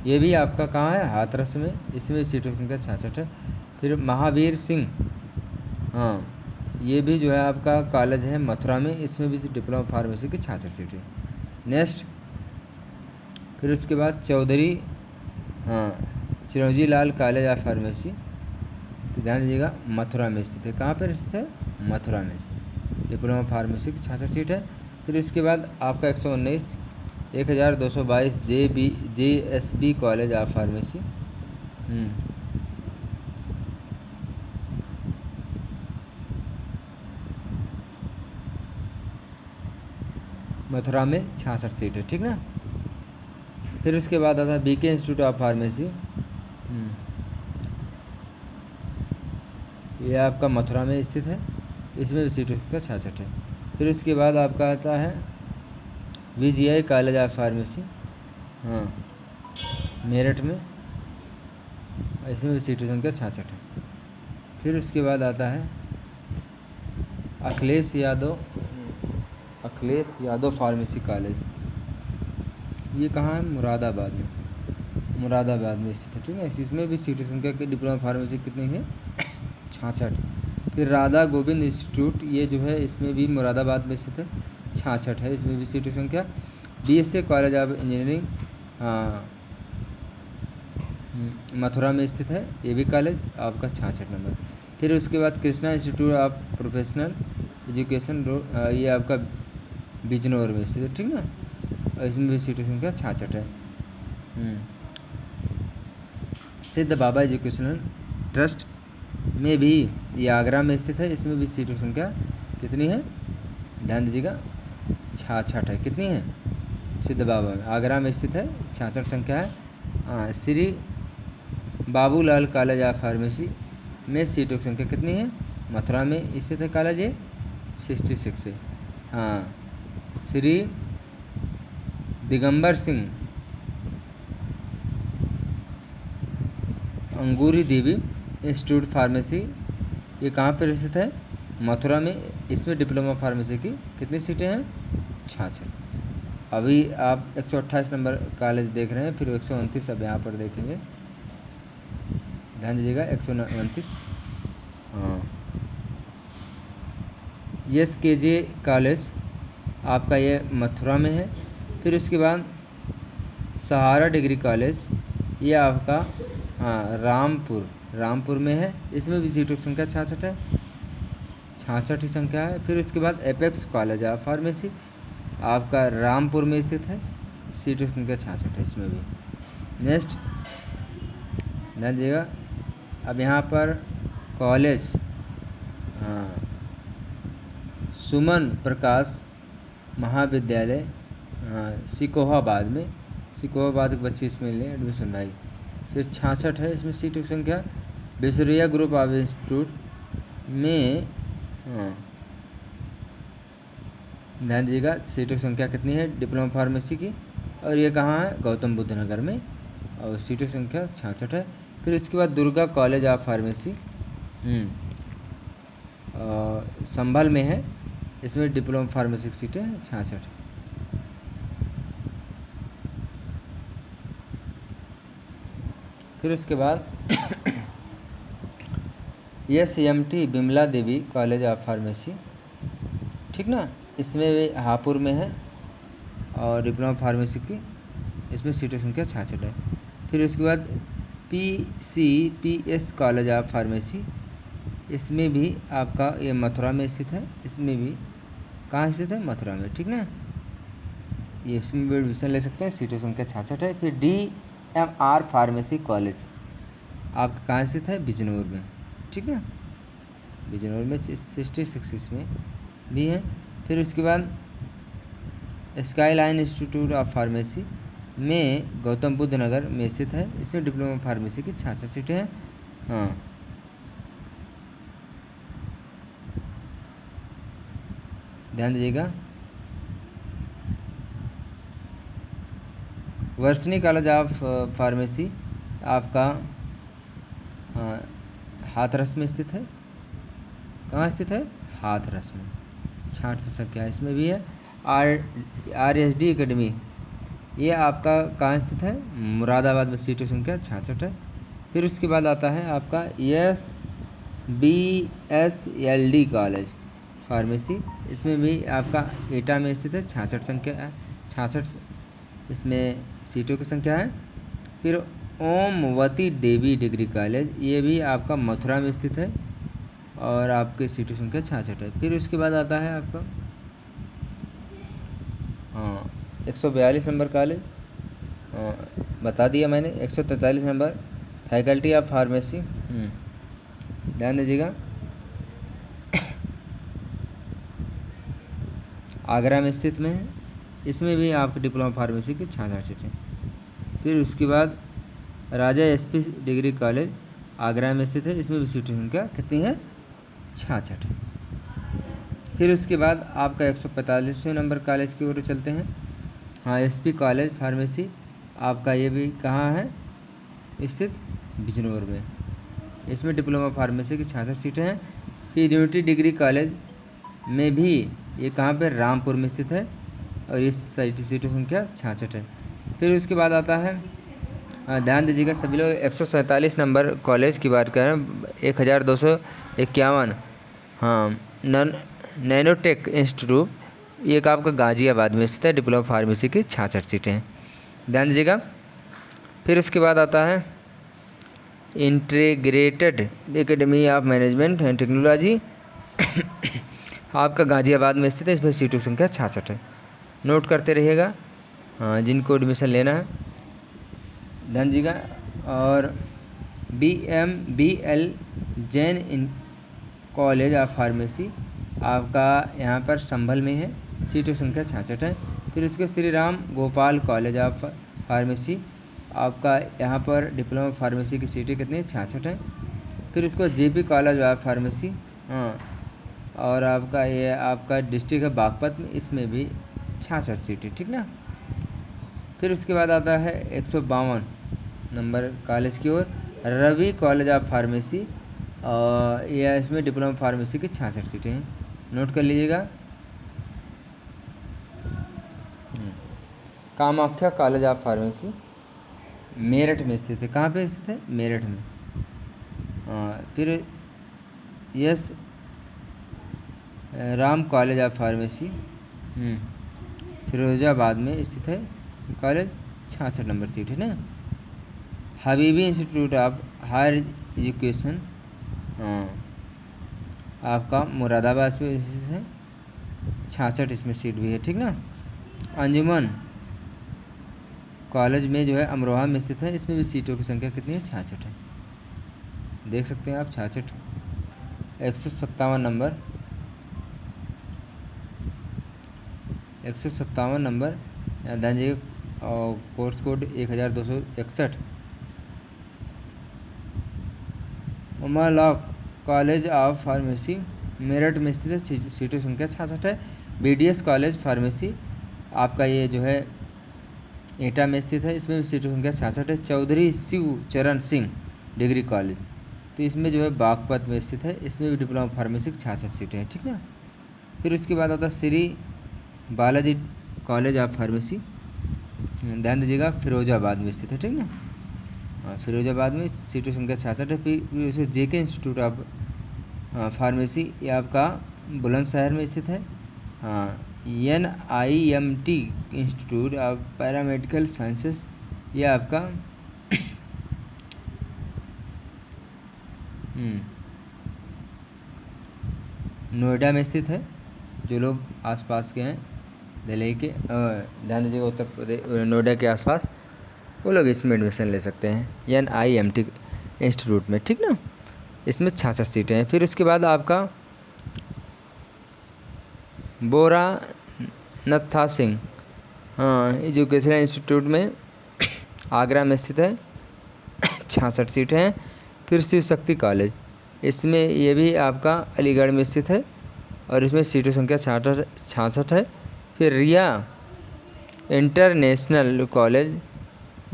ये भी आपका कहाँ है? हाथरस में, इसमें सीटों की संख्या 66 है। फिर महावीर सिंह, ये भी जो है आपका कॉलेज है मथुरा में, इसमें भी डिप्लोमा फार्मेसी की 66 सीटें। नेक्स्ट फिर उसके बाद Chaudhary Chiranji Lal college of pharmacy, तो ध्यान दीजिएगा मथुरा में स्थित है। कहाँ पर स्थित है? मथुरा में स्थित, डिप्लोमा फार्मेसी की 66 सीट है। फिर इसके बाद आपका 119 1222 JSB college of pharmacy, Mathura में 66 सीट है, ठीक ना। फिर उसके बाद आता है बीके इंस्टीट्यूट ऑफ फार्मेसी, ये आपका मथुरा में स्थित है, इसमें भी सीटों का 66 है। फिर उसके बाद आपका आता है VGI कॉलेज ऑफ फार्मेसी, हाँ, मेरठ में, इसमें भी सीटों संख्या 66 है। फिर उसके बाद आता है अखिलेश यादव फार्मेसी कॉलेज, ये कहाँ है, मुरादाबाद में स्थित है, ठीक है। इसमें भी सीटों संख्या की डिप्लोमा फार्मेसी कितनी है, 66। फिर राधा गोविंद इंस्टीट्यूट, ये जो है इसमें भी मुरादाबाद में स्थित है, 66 है, इसमें भी सीटों संख्या। BSA कॉलेज ऑफ इंजीनियरिंग, हाँ, मथुरा में स्थित है, ये भी कॉलेज आपका 66 नंबर। फिर उसके बाद Krishna institute of professional education, ये आपका बिजनौर में स्थित है, ठीक ना, और इसमें भी सीटों संख्या 66 है। सिद्ध बाबा एजुकेशनल ट्रस्ट में भी, ये आगरा में स्थित है, इसमें भी सीटों संख्या कितनी है, ध्यान दीजिएगा, 66 है। कितनी है, सिद्ध बाबा में, आगरा में स्थित है, 66 संख्या है। हाँ, Shri Babulal college of pharmacy में सीटों की संख्या कितनी है, मथुरा में स्थित है कॉलेज, ये 66 है। हाँ, श्री दिगंबर सिंह अंगूरी देवी इंस्टीट्यूट फार्मेसी, ये कहाँ पर स्थित है, मथुरा में, इसमें डिप्लोमा फार्मेसी की कितनी सीटें हैं, 66। अभी आप 128 नंबर कॉलेज देख रहे हैं, फिर 129 अब यहाँ पर देखेंगे, ध्यान दीजिएगा, 129, हाँ, SKJ कॉलेज आपका ये मथुरा में है। फिर उसके बाद सहारा डिग्री कॉलेज, ये आपका, हाँ, रामपुर में है, इसमें भी सीटों की संख्या 66 है, 66 ही संख्या है। फिर उसके बाद एपेक्स कॉलेज ऑफ फार्मेसी आपका रामपुर में स्थित है, सीटों की संख्या 66 है, इसमें भी। नेक्स्ट ध्यान दीजिएगा, अब यहाँ पर कॉलेज, हाँ, सुमन प्रकाश महाविद्यालय, हाँ, सिकोहाबाद के बच्चे इसमें ले एडमिशन भाई। फिर 66 है, इसमें सीटों की संख्या। विसुरिया ग्रुप ऑफ इंस्टीट्यूट में, हाँ, ध्यान दीजिएगा, सीटों की संख्या कितनी है डिप्लोमा फार्मेसी की, और ये कहाँ है, गौतम बुद्ध नगर में, और सीटों की संख्या 66 है। फिर उसके बाद दुर्गा कॉलेज ऑफ फार्मेसी संभल में है, इसमें डिप्लोमा फार्मेसी की सीटें 66। फिर उसके बाद SMT Bimla Devi college of pharmacy, ठीक ना, इसमें भी हापुड़ में है, और डिप्लोमा फार्मेसी की इसमें सीटों की संख्या 66 है। फिर उसके बाद PCPS कॉलेज ऑफ फार्मेसी, इसमें भी आपका ये मथुरा में स्थित है, इसमें भी कहाँ स्थित है, मथुरा में, ठीक ना, ये इसमें भी एडमिशन ले सकते हैं, सीटों की संख्या 66 है। फिर DMR फार्मेसी कॉलेज आपका कहाँ स्थित है, बिजनौर में, ठीक ना, बिजनौर में 66 इसमें भी है। फिर उसके बाद स्काईलाइन इंस्टीट्यूट ऑफ फार्मेसी में गौतम बुद्ध नगर में स्थित है, इसमें डिप्लोमा फार्मेसी की 66 सीटें हैं। हाँ, ध्यान दीजिएगा, वर्षनी कॉलेज ऑफ फार्मेसी आपका, हाँ, हाथरस में स्थित है, कहाँ स्थित है, हाथरस में, 66 संख्या इसमें भी है। RSD एकेडमी, ये आपका कहाँ स्थित है, मुरादाबाद में, सीटों की संख्या 66 है। फिर उसके बाद आता है आपका SBSLD कॉलेज फार्मेसी, इसमें भी आपका एटा में स्थित है, 66 संख्या है, 66 इसमें सीटों की संख्या है। फिर ओमवती देवी डिग्री कॉलेज, ये भी आपका मथुरा में स्थित है, और आपके सीटों की संख्या 66 है। फिर उसके बाद आता है आपका, हाँ, 142 नंबर कॉलेज, बता दिया मैंने, 143 नंबर फैकल्टी ऑफ फार्मेसी, ध्यान दीजिएगा, आगरा में स्थित में है, इसमें भी आपके डिप्लोमा फार्मेसी की 66 सीटें। फिर उसके बाद राजा एसपी डिग्री कॉलेज आगरा में स्थित है, इसमें भी सीटों की संख्या कितनी है? 66 है। फिर उसके बाद आपका 145वें नंबर कॉलेज की ओर चलते हैं। हाँ, एसपी कॉलेज फार्मेसी आपका ये भी कहाँ है स्थित? बिजनौर में। इसमें डिप्लोमा फार्मेसी की 66 सीटें हैं। फिर यूनिटी डिग्री कॉलेज में भी ये कहाँ पे? रामपुर में स्थित है और इस सीटों की संख्या 66 है। फिर उसके बाद आता है, ध्यान दीजिएगा सभी लोग, 147 नंबर कॉलेज की बात कर रहे हैं, 1251। हाँ, नैनोटेक इंस्टीट्यूट, ये एक आपका गाज़ियाबाद में स्थित है, डिप्लोमा फार्मेसी की 66 सीटें हैं, ध्यान दीजिएगा। फिर उसके बाद आता है integrated academy of management and technology आपका गाज़ियाबाद में स्थित है, इसमें सीटों की संख्या 66 है, नोट करते रहिएगा हाँ जिनको एडमिशन लेना है, ध्यान दीजिएगा। और BMBL Jain college of pharmacy आपका यहाँ पर संभल में है, सीटों की संख्या 66 है। फिर उसके Shri Ram Gopal college of pharmacy आपका यहाँ पर डिप्लोमा फार्मेसी की सीटें कितनी है? 66 है। फिर उसको JP कॉलेज ऑफ फार्मेसी, हाँ, और आपका ये आपका डिस्ट्रिक्ट है बागपत में, इसमें भी 66 सीटें, ठीक ना। फिर उसके बाद आता है 152 नंबर कॉलेज की ओर, रवि कॉलेज ऑफ फार्मेसी, यह इसमें डिप्लोमा फार्मेसी की 66 सीटें हैं, नोट कर लीजिएगा। Kamakhya college of pharmacy Meerut में स्थित है, कहाँ पे स्थित है? मेरठ में। फिर यस Ram college of pharmacy Firozabad में स्थित है कॉलेज, 66 नंबर सीट है ना। Habibi institute of higher education आपका मुरादाबाद में स्थित है, 66 इसमें सीट भी है, ठीक ना। अंजुमन कॉलेज में जो है अमरोहा में स्थित है, इसमें भी सीटों की संख्या कितनी है? 66 है, देख सकते हैं आप 66। 157 नंबर 157 नंबर ध्यान दीजिए, course code 1261। Uma law college of pharmacy Meerut में स्थित है, सीटों की संख्या 66 है। BDS कॉलेज फार्मेसी आपका ये जो है एटा में स्थित है, इसमें भी सीटों की संख्या 66 है। चौधरी शिव चरण सिंह डिग्री कॉलेज, तो इसमें जो है बागपत में स्थित है, इसमें भी डिप्लोमा फार्मेसी की 66 सीटें हैं, ठीक ना। फिर उसके बाद आता है Shri Balaji college of pharmacy, ध्यान दीजिएगा, फिरोजाबाद में स्थित है, ठीक ना। हाँ, फिरोजाबाद में सीटों की संख्या 66 है। फिर उसके JK इंस्टीट्यूट ऑफ फार्मेसी, ये आपका बुलंदशहर में स्थित है। हाँ, NIMT institute of paramedical sciences, ये आपका नोएडा में स्थित है। जो लोग आसपास के हैं दिल्ली के, ध्यान दीजिएगा, उत्तर प्रदेश नोएडा के आसपास, वो लोग इसमें एडमिशन ले सकते हैं NIMT इंस्टीट्यूट में, ठीक ना। इसमें 66 सीटें हैं। फिर उसके बाद आपका बोरा नत्था सिंह एजुकेशनल इंस्टीट्यूट में आगरा में स्थित है, 66 सीटें हैं। फिर शिव शक्ति कॉलेज, इसमें ये भी आपका अलीगढ़ में स्थित है और इसमें सीटों संख्या 66 है। फिर रिया इंटरनेशनल कॉलेज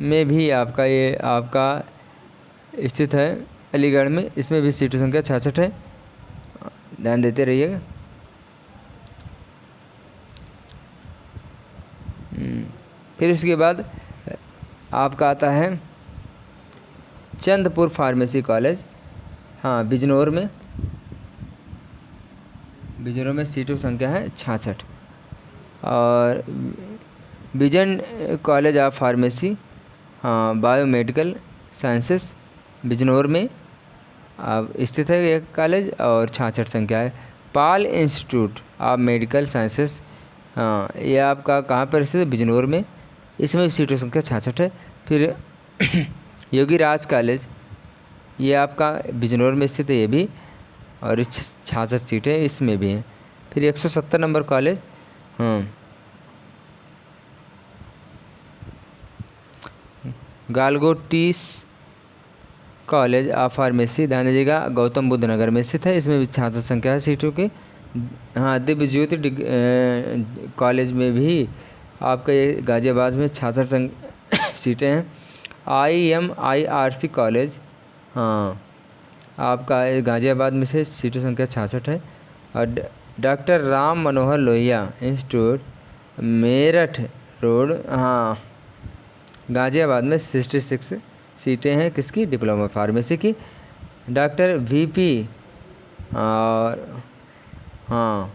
में भी आपका ये आपका स्थित है अलीगढ़ में, इसमें भी सीटों संख्या 66 है, ध्यान देते रहिएगा। फिर इसके बाद आपका आता है चंदपुर फार्मेसी कॉलेज, हाँ, बिजनौर में सीटों की संख्या है 66। और विजन कॉलेज ऑफ फार्मेसी, हाँ, बायोमेडिकल साइंसेस बिजनौर में स्थित है एक कॉलेज और 66 संख्या है। पाल इंस्टीट्यूट ऑफ मेडिकल साइंसेस, हाँ, ये आपका कहाँ पर स्थित है? बिजनौर में, इसमें भी सीटों की संख्या 66 है। फिर योगी राज कॉलेज, ये आपका बिजनौर में स्थित है, ये भी, और 66 सीटें इसमें भी हैं। फिर 170 नंबर कॉलेज, हाँ, गालगोटीस कॉलेज ऑफ फार्मेसी, ध्यान दीजिएगा, गौतम बुद्ध नगर में स्थित है। इसमें भी 66 संख्या है सीटों की। हाँ, दिव्य ज्योति कॉलेज में भी आपका ये गाज़ियाबाद में 66 सीटें हैं। IMIRC कॉलेज, हाँ, आपका गाज़ियाबाद में से सीटों संख्या 66 है। और doctor Ram Manohar Lohia institute, Meerut road, हाँ, गाज़ियाबाद में 66 सीटें हैं किसकी, डिप्लोमा फार्मेसी की। डॉक्टर VP, और हाँ,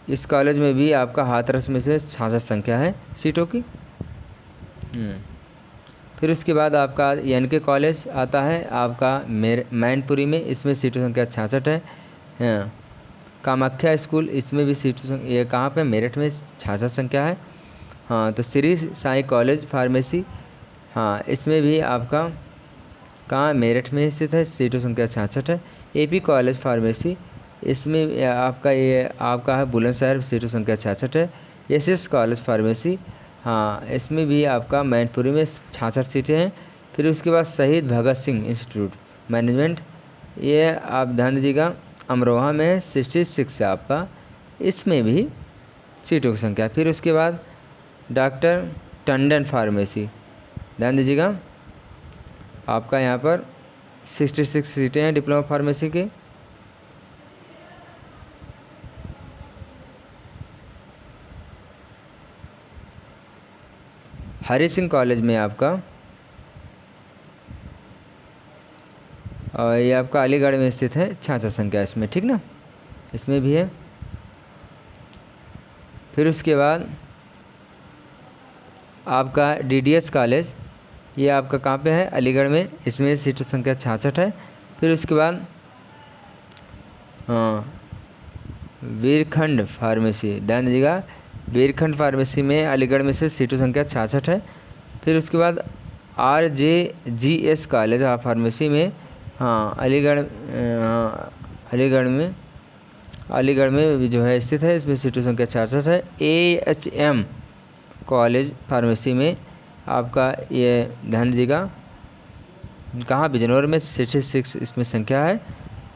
इस कॉलेज में भी आपका हाथरस में से 66 संख्या है सीटों की। फिर उसके बाद आपका NK कॉलेज आता है आपका मैनपुरी में, इसमें सीटों संख्या 66 है। हाँ, कामाख्या स्कूल, इसमें भी सीटों, ये कहाँ पे, मेरठ में 66 संख्या है। हाँ, तो श्री साई कॉलेज फार्मेसी, हाँ, इसमें भी आपका कहाँ, मेरठ में स्थित है, सीटों संख्या 66 है। AP कॉलेज फार्मेसी, इसमें आपका ये आपका है बुलंदशहर, सीटों संख्या 66 है। SS कॉलेज फार्मेसी, हाँ, इसमें भी आपका मैनपुरी में 66 सीटें हैं। फिर उसके बाद शहीद भगत सिंह इंस्टीट्यूट मैनेजमेंट, ये आप ध्यान दीजिएगा, अमरोहा में 66 है आपका, इसमें भी सीटों की संख्या। फिर उसके बाद डॉक्टर टंडन फार्मेसी, ध्यान दीजिएगा, आपका यहाँ पर 66 सीटें हैं डिप्लोमा फार्मेसी के। हरि सिंह कॉलेज में आपका, और ये आपका अलीगढ़ में स्थित है, 66 संख्या इसमें, ठीक ना, इसमें भी है। फिर उसके बाद आपका DDS कॉलेज, ये आपका कहाँ पे है, अलीगढ़ में, इसमें सीटों संख्या 66 है। फिर उसके बाद हाँ, वीरखंड फार्मेसी, ध्यान दीजिएगा, वीरखंड फार्मेसी में अलीगढ़ में से सीटों संख्या 66 है। फिर उसके बाद RJGS कॉलेज ऑफ फार्मेसी में, हाँ, अलीगढ़, हाँ, अलीगढ़ में भी जो है स्थित है, इसमें सीटों संख्या 66 है। AHM कॉलेज फार्मेसी में आपका ये ध्यान दीजिएगा, कहाँ, बिजनौर में 66 इसमें संख्या है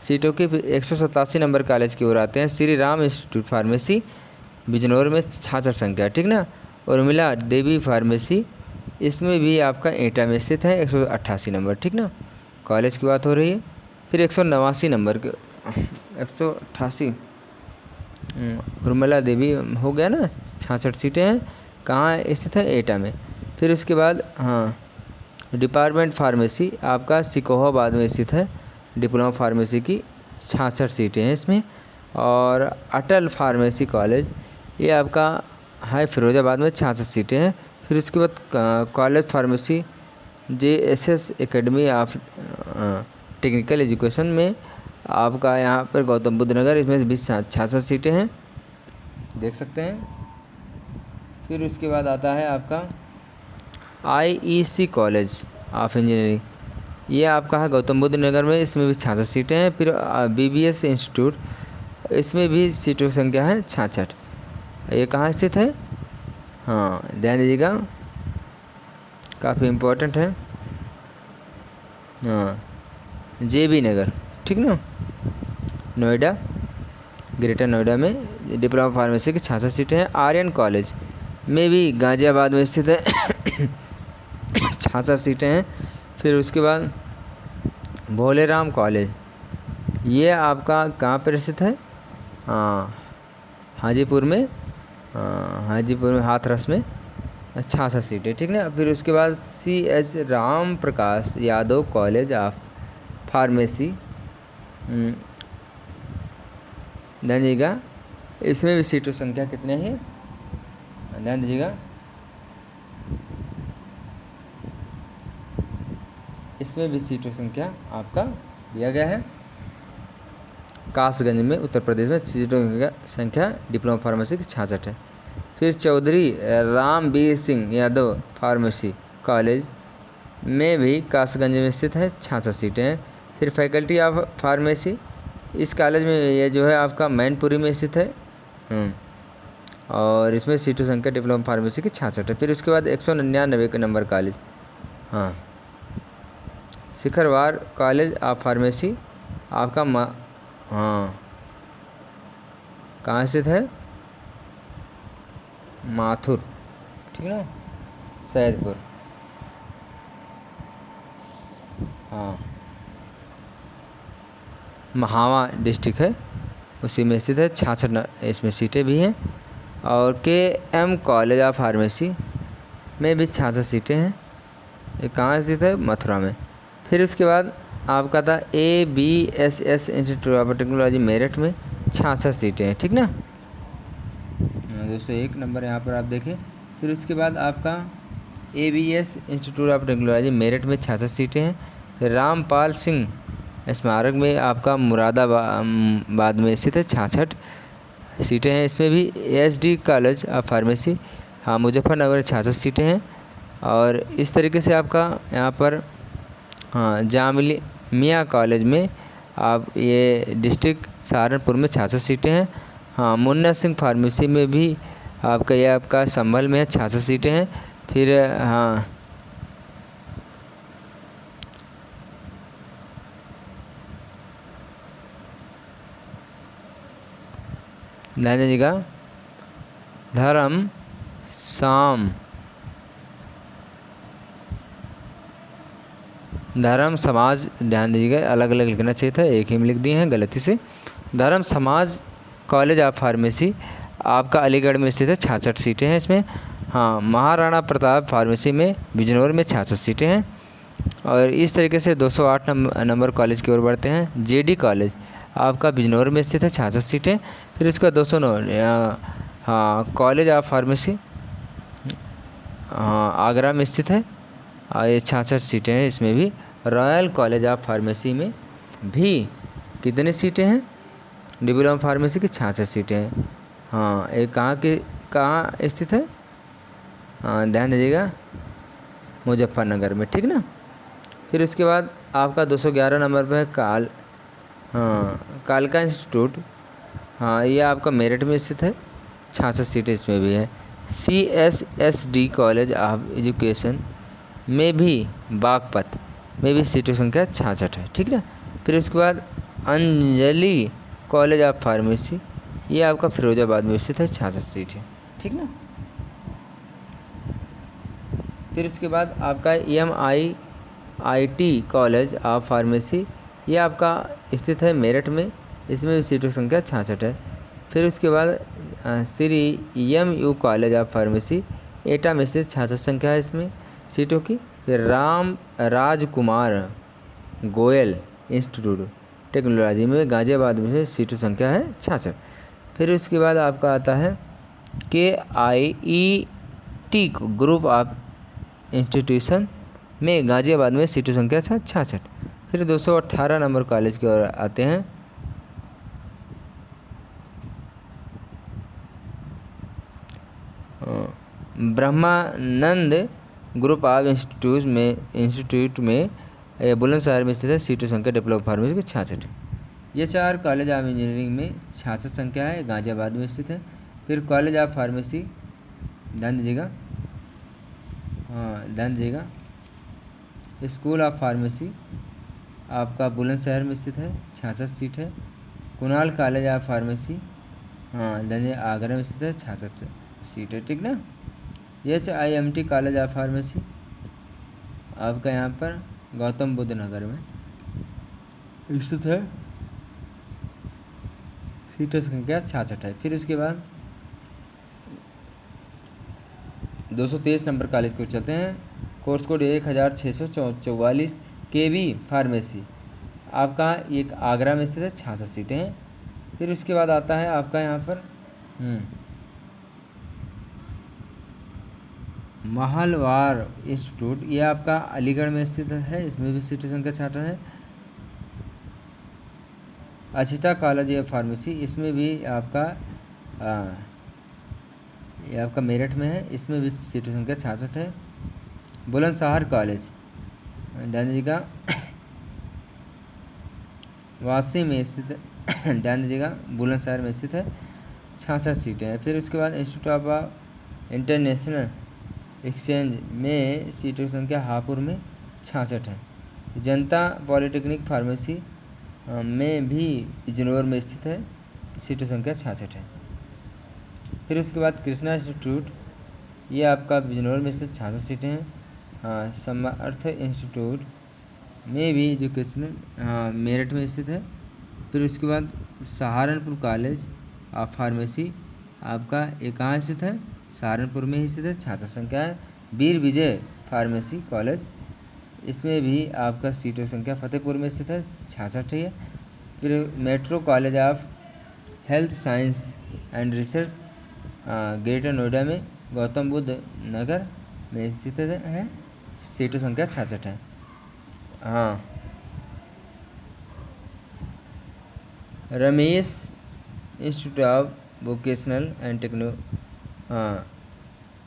सीटों की। 187 नंबर कॉलेज की ओर आते हैं, श्री राम इंस्टीट्यूट फार्मेसी, बिजनौर में 66 संख्या, ठीक ना। उर्मिला देवी फार्मेसी, इसमें भी आपका एटा में स्थित है, 188 नंबर, ठीक ना, कॉलेज की बात हो रही है। फिर 189 नंबर के 188 उर्मिला देवी हो गया ना, 66 सीटें हैं, कहाँ स्थित है, एटा में। फिर उसके बाद हाँ, डिपार्टमेंट फार्मेसी आपका सिकोहाबाद में स्थित है, डिप्लोमा फार्मेसी की 66 सीटें हैं इसमें। और अटल फार्मेसी कॉलेज, ये आपका है फिरोजाबाद में, 66 सीटें हैं। फिर उसके बाद college pharmacy JSS academy of technical education में आपका यहाँ पर गौतम बुद्ध नगर, इसमें भी 66 सीटें हैं, देख सकते हैं। फिर उसके बाद आता है आपका IEC कॉलेज ऑफ इंजीनियरिंग, ये आपका है गौतम बुद्ध नगर में, इसमें भी 66 सीटें हैं। फिर BBS इंस्टीट्यूट, इसमें भी सीटों की संख्या है 66, ये कहाँ स्थित है, हाँ, ध्यान दीजिएगा, काफ़ी इम्पोर्टेंट है, हाँ, JB नगर, ठीक ना, नोएडा, ग्रेटर नोएडा में डिप्लोमा फार्मेसी की 66 सीटें हैं। आर्यन कॉलेज में भी गाज़ियाबाद में स्थित है, 66 सीटें हैं। फिर उसके बाद भोलेराम कॉलेज, ये आपका कहाँ पर स्थित है, हाँ, हाजीपुर में, हाजीपुर में हाथरस में, 66 सीटें, ठीक ना। फिर उसके बाद CH Ram Prakash Yadav college of pharmacy, ध्यान दीजिएगा, इसमें भी सीटों संख्या कितने हैं, ध्यान दीजिएगा, इसमें भी सीटों संख्या आपका दिया गया है। कासगंज में उत्तर प्रदेश में सीटों की संख्या डिप्लोमा फार्मेसी की 66 है। फिर चौधरी रामवीर सिंह यादव फार्मेसी कॉलेज में भी कासगंज में स्थित है, 66 सीटें हैं। फिर फैकल्टी ऑफ फार्मेसी, इस कॉलेज में ये जो है आपका मैनपुरी में स्थित है, और इसमें सीटों संख्या डिप्लोमा फार्मेसी की 66 है। फिर उसके बाद 199 के नंबर कॉलेज, हाँ, शिखरवार कॉलेज ऑफ फार्मेसी आपका हाँ, कहाँ स्थित है? माथुर, ठीक है ना, सैदपुर, हाँ, महावा डिस्ट्रिक्ट है, उसी में स्थित है। 66 इसमें सीटें भी हैं। और KM कॉलेज ऑफ फार्मेसी में भी 66 सीटें हैं। ये कहाँ स्थित है? मथुरा में। फिर उसके बाद आपका था ABSS institute of technology Meerut में 66 सीटें हैं, ठीक ना। 201 नंबर यहाँ पर आप देखें। फिर उसके बाद आपका ABS institute of technology Meerut में 66 सीटें हैं। रामपाल सिंह स्मारक में आपका मुरादाबाद में स्थित है, 66 सीटें हैं। इसमें भी SD कॉलेज ऑफ फार्मेसी, हाँ, मुजफ्फरनगर 66 सीटें हैं। और इस तरीके से आपका यहाँ पर, हाँ, जामिया कॉलेज में आप ये डिस्ट्रिक्ट सहारनपुर में 66 सीटें हैं। हाँ, मुन्ना सिंह फार्मेसी में भी आपका ये आपका संभल में है, 66 सीटें हैं। फिर हाँ, ध्यान दीजिएगा, धर्म समाज, ध्यान दीजिएगा, अलग अलग लिखना चाहिए था, एक ही में लिख दिए हैं गलती से। धर्म समाज कॉलेज ऑफ फार्मेसी आपका अलीगढ़ में स्थित है, 66 सीटें हैं इसमें। हाँ, महाराणा प्रताप फार्मेसी में बिजनौर में 66 सीटें हैं। और इस तरीके से 208 नंबर कॉलेज की ओर बढ़ते हैं। JD कॉलेज आपका बिजनौर में स्थित है, 66 सीटें। फिर इसका 209 हाँ, कॉलेज ऑफ फार्मेसी, हाँ, आगरा में स्थित है, और ये 66 सीटें हैं इसमें भी। रॉयल कॉलेज ऑफ फार्मेसी में भी कितनी सीटें हैं? डिप्लोमा फार्मेसी की 66 सीटें हैं। हाँ, ये कहाँ स्थित है? हाँ, ध्यान दीजिएगा, मुजफ्फरनगर में, ठीक ना। फिर उसके बाद आपका 211 नंबर पर है कालका इंस्टीट्यूट, हाँ, ये आपका मेरठ में स्थित है, 66 सीटें इसमें भी है। CSSD कॉलेज ऑफ एजुकेशन में भी बागपत में भी सीटों संख्या 66 है, ठीक ना। फिर उसके बाद अंजलि कॉलेज ऑफ फार्मेसी, ये आपका फिरोजाबाद में स्थित है, 66 सीट है, ठीक ना। फिर उसके बाद आपका MIIT कॉलेज ऑफ फार्मेसी, ये आपका स्थित है मेरठ में, इसमें भी सीटों की संख्या 66 है। फिर उसके बाद Shri MU college of pharmacy एटा में स्थित, 66 संख्या है इसमें सीटों की। फिर राम राजकुमार गोयल इंस्टीट्यूट टेक्नोलॉजी में गाज़ियाबाद में से सीटों संख्या है 66। फिर उसके बाद आपका आता है KIET ग्रुप ऑफ इंस्टीट्यूशन में गाज़ियाबाद में सीटों संख्या 66। फिर 218 नंबर कॉलेज की ओर आते हैं। ब्रह्मानंद ग्रुप ऑफ इंस्टीट्यूट में बुलंदशहर में स्थित है, सीटों संख्या डिप्लोमा फार्मेसी की 66। ये 4 कॉलेज ऑफ इंजीनियरिंग में 66 संख्या है, गाज़ियाबाद में स्थित है। फिर कॉलेज ऑफ फार्मेसी, ध्यान दीजिएगा, हाँ, ध्यान दीजिएगा, स्कूल ऑफ फार्मेसी आपका बुलंदशहर में स्थित है, 66 सीट है। कुणाल कॉलेज ऑफ फार्मेसी, हाँ, ध्यान दीजिए, आगरा में स्थित है, 66 सीट है, ठीक ना। HIMT कॉलेज ऑफ फार्मेसी आपका यहाँ पर गौतम बुद्ध नगर में स्थित है, सीटों की संख्या 66 है। फिर उसके बाद 223 नंबर कॉलेज को चलते हैं। कोर्स कोड 1644 KB फार्मेसी आपका एक आगरा में स्थित है, 66 सीटें हैं। फिर उसके बाद आता है आपका यहाँ पर महलवार इंस्टीट्यूट, ये आपका अलीगढ़ में स्थित है, इसमें भी सीटों संख्या 66 है। अचिता कॉलेज ऑफ फार्मेसी, इसमें भी आपका ये आपका मेरठ में है, इसमें भी सीटों संख्या 66 है। बुलंदशहर कॉलेज, ध्यान दीजिएगा, वासी में स्थित ध्यान दीजिएगा, बुलंदशहर में स्थित है। 66 सीटें हैं। फिर उसके बाद इंस्टीट्यूट ऑफ इंटरनेशनल एक्सचेंज में सीटों की संख्या हापुड़ में 66 है। जनता पॉलिटेक्निक फार्मेसी में भी इजनौर में स्थित है, सीटों संख्या 66 है। फिर उसके बाद कृष्णा इंस्टीट्यूट, ये आपका बिजनौर में स्थित 66 सीटें हैं। हाँ, समर्थ इंस्टीट्यूट में भी एजुकेशनल मेरठ में स्थित है। फिर उसके बाद सहारनपुर कॉलेज ऑफ फार्मेसी आपका कहाँ स्थित है, सहारनपुर में ही स्थित है, 66 संख्या है। वीर विजय फार्मेसी कॉलेज, इसमें भी आपका सीटों संख्या फतेहपुर में स्थित है, 66 है। फिर metro college of health science and research greater Noida में गौतम बुद्ध नगर में स्थित है, सीटों संख्या 66 है। हाँ, Ramesh institute of vocational and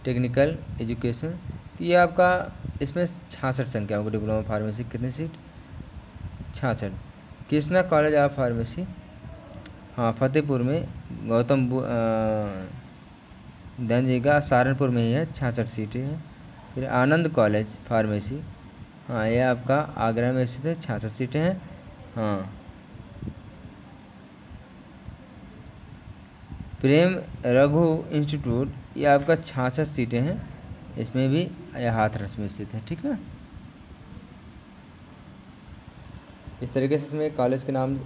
technical education, तो ये आपका इसमें 66 संख्या होगी। डिप्लोमा फार्मेसी कितनी seat, 66। Krishna college of pharmacy, हाँ, फतेहपुर में गौतम ध्यान दीजिएगा, सहारनपुर में ही है, 66 सीटें हैं। फिर आनंद कॉलेज फार्मेसी, हाँ, ये आपका आगरा में स्थित है, 66 सीटें हैं। हाँ, प्रेम रघु इंस्टीट्यूट, ये आपका 66 सीटें हैं, इसमें भी हाथरस में स्थित है, ठीक है। इस तरीके से इसमें कॉलेज के नाम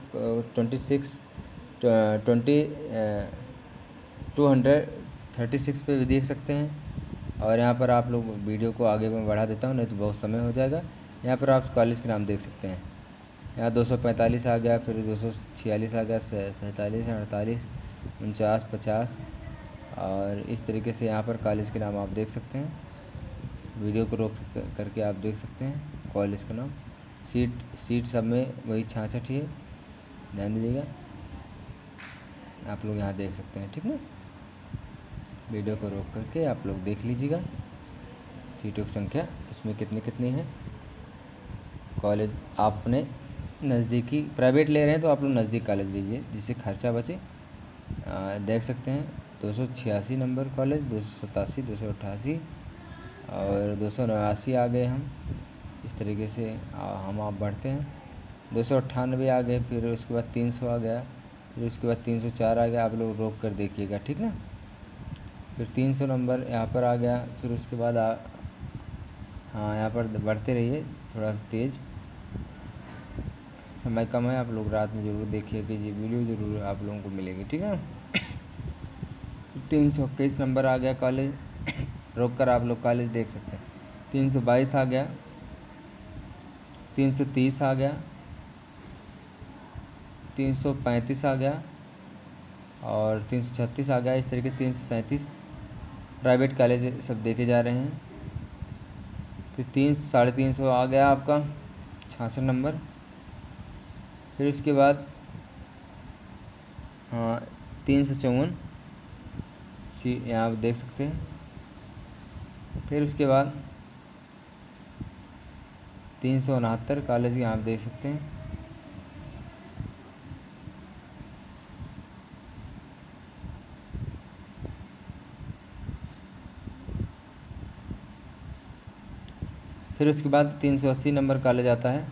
236 पे भी देख सकते हैं। और यहाँ पर आप लोग वीडियो को आगे मैं बढ़ा देता हूँ, नहीं तो बहुत समय हो जाएगा। यहाँ पर आप कॉलेज के नाम देख सकते हैं। यहाँ 245 आ गया, फिर 246 आ गया, 47, 48, 49, 50, और इस तरीके से यहाँ पर कॉलेज के नाम आप देख सकते हैं। वीडियो को रोक करके आप देख सकते हैं कॉलेज का नाम। सीट सब में वही 66 ही है, ध्यान दीजिएगा। आप लोग यहाँ देख सकते हैं, ठीक ना। वीडियो को रोक करके आप लोग देख लीजिएगा सीटों की संख्या इसमें कितनी कितनी है। कॉलेज आपने नज़दीकी प्राइवेट ले रहे हैं तो आप लोग नज़दीक कॉलेज लीजिए जिससे खर्चा बचे। देख सकते हैं 286 नंबर कॉलेज, 287, 288 और 289 आ गए हम। इस तरीके से हम आप बढ़ते हैं। 298 आ गए, फिर उसके बाद 300 आ गया, फिर उसके बाद 304 आ गया। आप लोग रोक कर देखिएगा, ठीक ना। फिर 300 नंबर यहाँ पर आ गया, फिर उसके बाद हाँ, यहाँ पर बढ़ते रहिए थोड़ा सा तेज़, समय कम है। आप लोग रात में ज़रूर देखिए कि ये वीडियो ज़रूर आप लोगों को मिलेगी, ठीक है। 321 नंबर आ गया कॉलेज, रोक कर आप लोग कॉलेज देख सकते हैं। 322 आ गया, 330 आ गया, 335 आ गया और 336 आ गया। इस तरीके से 337 प्राइवेट कॉलेज सब देखे जा रहे हैं। फिर 300 आ गया आपका 66 नंबर। फिर उसके बाद हाँ 354 यहाँ आप देख सकते हैं। फिर उसके बाद 369 कॉलेज यहाँ आप देख सकते हैं। फिर उसके बाद 380 नंबर कॉलेज आता है,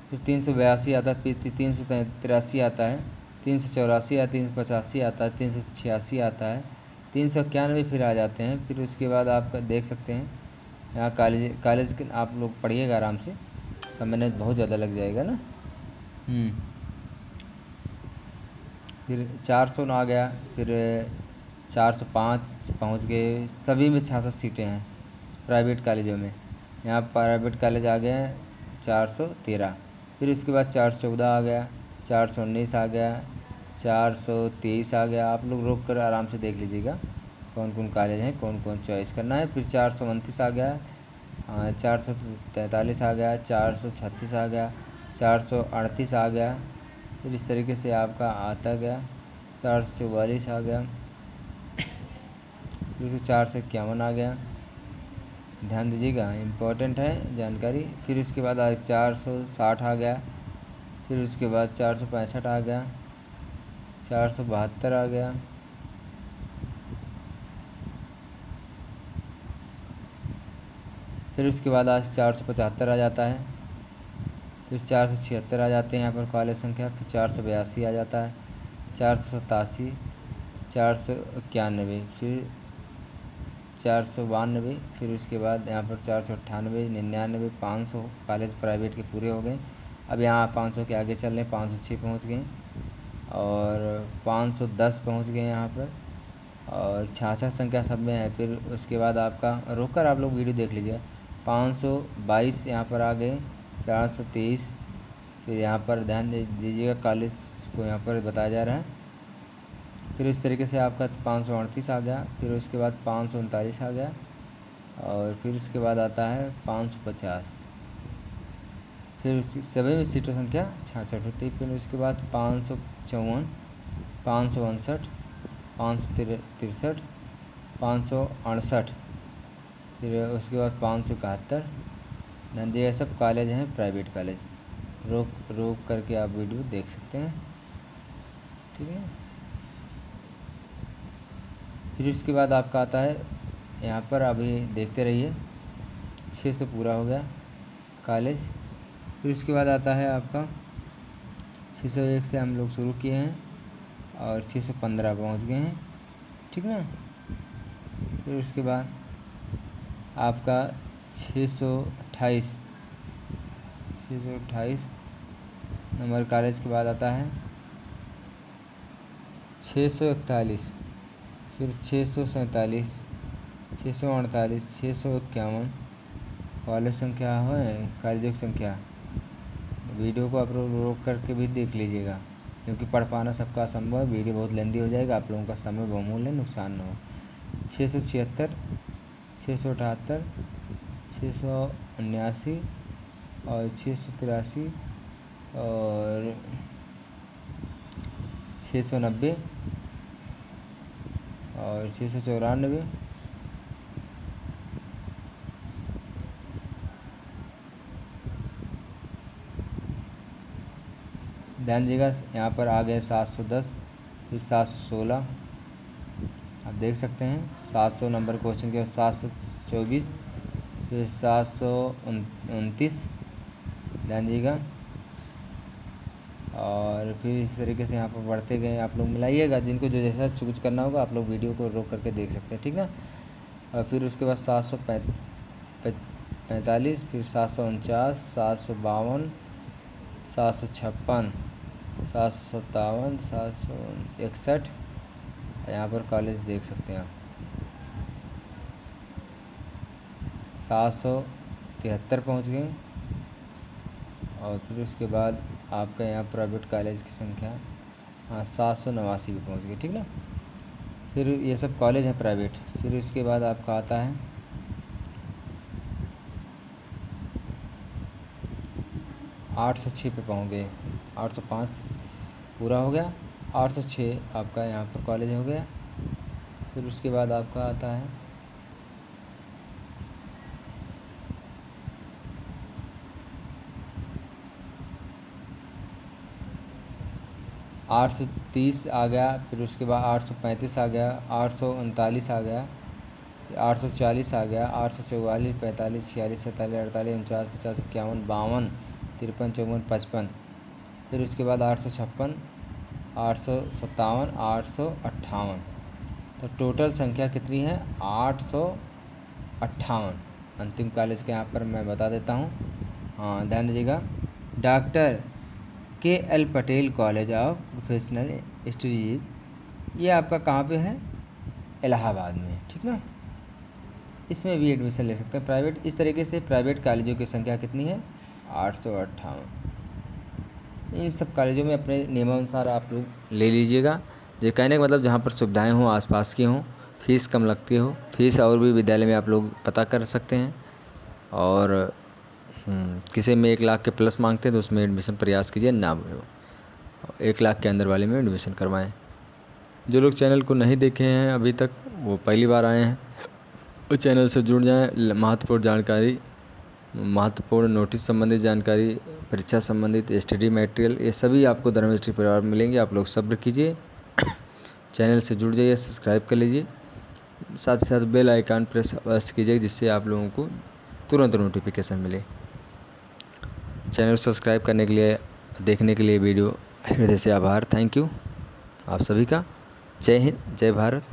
फिर 382 आता है, फिर 383 आता है, 384 आता है, 385 आता है, 386 आता है, 391 फिर आ जाते हैं। फिर उसके बाद आप देख सकते हैं यहाँ कॉलेज के आप लोग पढ़िएगा आराम से, समय नहीं बहुत ज़्यादा लग जाएगा ना। फिर 400 आ गया, फिर 405 पहुँच गए। सभी में 66 सीटें हैं प्राइवेट कॉलेजों में। यहाँ प्राइवेट कॉलेज आ गए हैं 413। फिर उसके बाद 414 आ गया, 419 आ गया, 423 आ गया। आप लोग रोक कर आराम से देख लीजिएगा कौन कौन कॉलेज हैं, कौन कौन चॉइस करना है। फिर 429 आ गया, 443 आ गया, 436 आ गया, 438 आ गया। फिर इस तरीके से आपका आता गया, 444 आ गया, फिर उसके 451 आ गया। ध्यान दीजिएगा, इम्पोर्टेंट है जानकारी। फिर उसके बाद 460 आ गया, फिर उसके बाद 465 आ गया, 472 आ गया, फिर उसके बाद आज 475 आ जाता है, फिर 476 आ जाते हैं यहाँ पर कॉलेज संख्या, फिर 482 आ जाता है, 487, 491, फिर 492, फिर उसके बाद यहाँ पर 498, 99, 500 कॉलेज प्राइवेट के पूरे हो गए। अब यहाँ 500 के आगे चल रहे हैं, 506 पहुँच गए और 510 पहुँच गए यहाँ पर, और 66 संख्या सब में है। फिर उसके बाद आपका रोक कर आप लोग वीडियो देख लीजिए, 522 यहाँ पर आ गए, 423, फिर यहाँ पर ध्यान दीजिएगा कॉलेज को यहाँ पर बताया जा रहा है। फिर इस तरीके से आपका 538 आ गया, फिर उसके बाद 539 आ गया, और फिर उसके बाद आता है 550, फिर उसकी सभी में सीटों संख्या 66 होती है। फिर उसके बाद 554, 559, 563, 568, फिर उसके बाद 571। ध्यान दिए, सब कॉलेज हैं प्राइवेट कॉलेज। रोक करके आप वीडियो देख सकते हैं, ठीक है। फिर उसके बाद आपका आता है यहाँ पर, अभी देखते रहिए, 600 पूरा हो गया कॉलेज। फिर उसके बाद आता है आपका 601 से हम लोग शुरू किए हैं और 615 पहुँच गए हैं, ठीक ना। फिर उसके बाद आपका 628 नंबर कॉलेज के बाद आता है 641, फिर 647, 648, 651 कॉलेज संख्या है, कॉलेजों की संख्या। वीडियो को आप लोग रोक करके भी देख लीजिएगा, क्योंकि पढ़ पाना सबका असंभव है, वीडियो बहुत लेंदी हो जाएगा, आप लोगों का समय बहुमूल्य है, नुकसान न हो। 676, 678, 679 और 683 और 690 और 694, ध्यान दीजिएगा यहाँ पर आ गए 710, फिर 716, आप देख सकते हैं 700 नंबर क्वेश्चन के, 724, फिर 729, ध्यान दीजिएगा। और फिर इस तरीके से यहाँ पर बढ़ते गए, आप लोग मिलाइएगा, जिनको जो जैसा चूज करना होगा आप लोग वीडियो को रोक करके देख सकते हैं, ठीक ना। और फिर उसके बाद 745, फिर 749, 752, 756, 757, 761, यहाँ पर कॉलेज देख सकते हैं आप। 773 पहुँच गए, और फिर उसके बाद आपका यहाँ प्राइवेट कॉलेज की संख्या, हाँ 789 भी पहुँच गए, ठीक ना। फिर ये सब कॉलेज हैं प्राइवेट। फिर उसके बाद आपका आता है 806 पे पहुँच गए, 805 पूरा हो गया, 806 आपका यहाँ पर कॉलेज हो गया। फिर उसके बाद आपका आता है 830 आ गया, फिर उसके बाद 835 आ गया, 839 आ गया, 840 आ गया, 844, 45, 46, 47, 48, 49, 50, 51, 52, 53, 54, 55। फिर उसके बाद 856, 857, 858। तो टोटल संख्या कितनी है? 858। अंतिम कॉलेज के यहाँ पर मैं बता देता हूँ, हाँ ध्यान दीजिएगा, doctor KL Patel college of professional studies, ये आपका कहाँ पे है? इलाहाबाद में, ठीक ना। इसमें भी एडमिशन ले सकते हैं प्राइवेट। इस तरीके से प्राइवेट कॉलेजों की संख्या कितनी है? 858। इन सब कॉलेजों में अपने नियमानुसार आप लोग ले लीजिएगा। ये कहने का मतलब जहाँ पर सुविधाएं हों, आसपास की हों, फीस कम लगती हो, फीस और भी विद्यालय में आप लोग पता कर सकते हैं। और किसी में 1 लाख के प्लस मांगते हैं तो उसमें एडमिशन प्रयास कीजिए ना, 1 लाख के अंदर वाले में एडमिशन करवाएं। जो लोग चैनल को नहीं देखे हैं अभी तक, वो पहली बार आए हैं, वो चैनल से जुड़ जाएं। महत्वपूर्ण जानकारी, महत्वपूर्ण नोटिस संबंधित जानकारी, परीक्षा संबंधित स्टडी मटेरियल, ये सभी आपको धर्म हिस्ट्री परिवार में मिलेंगे। आप लोग सब्र कीजिए, चैनल से जुड़ जाइए, सब्सक्राइब कर लीजिए, साथ ही साथ बेल आइकन प्रेस अवश्य कीजिए, जिससे आप लोगों को तुरंत नोटिफिकेशन मिले। चैनल सब्सक्राइब करने के लिए, देखने के लिए वीडियो हृदय से आभार। थैंक यू आप सभी का। जय हिंद, जय भारत।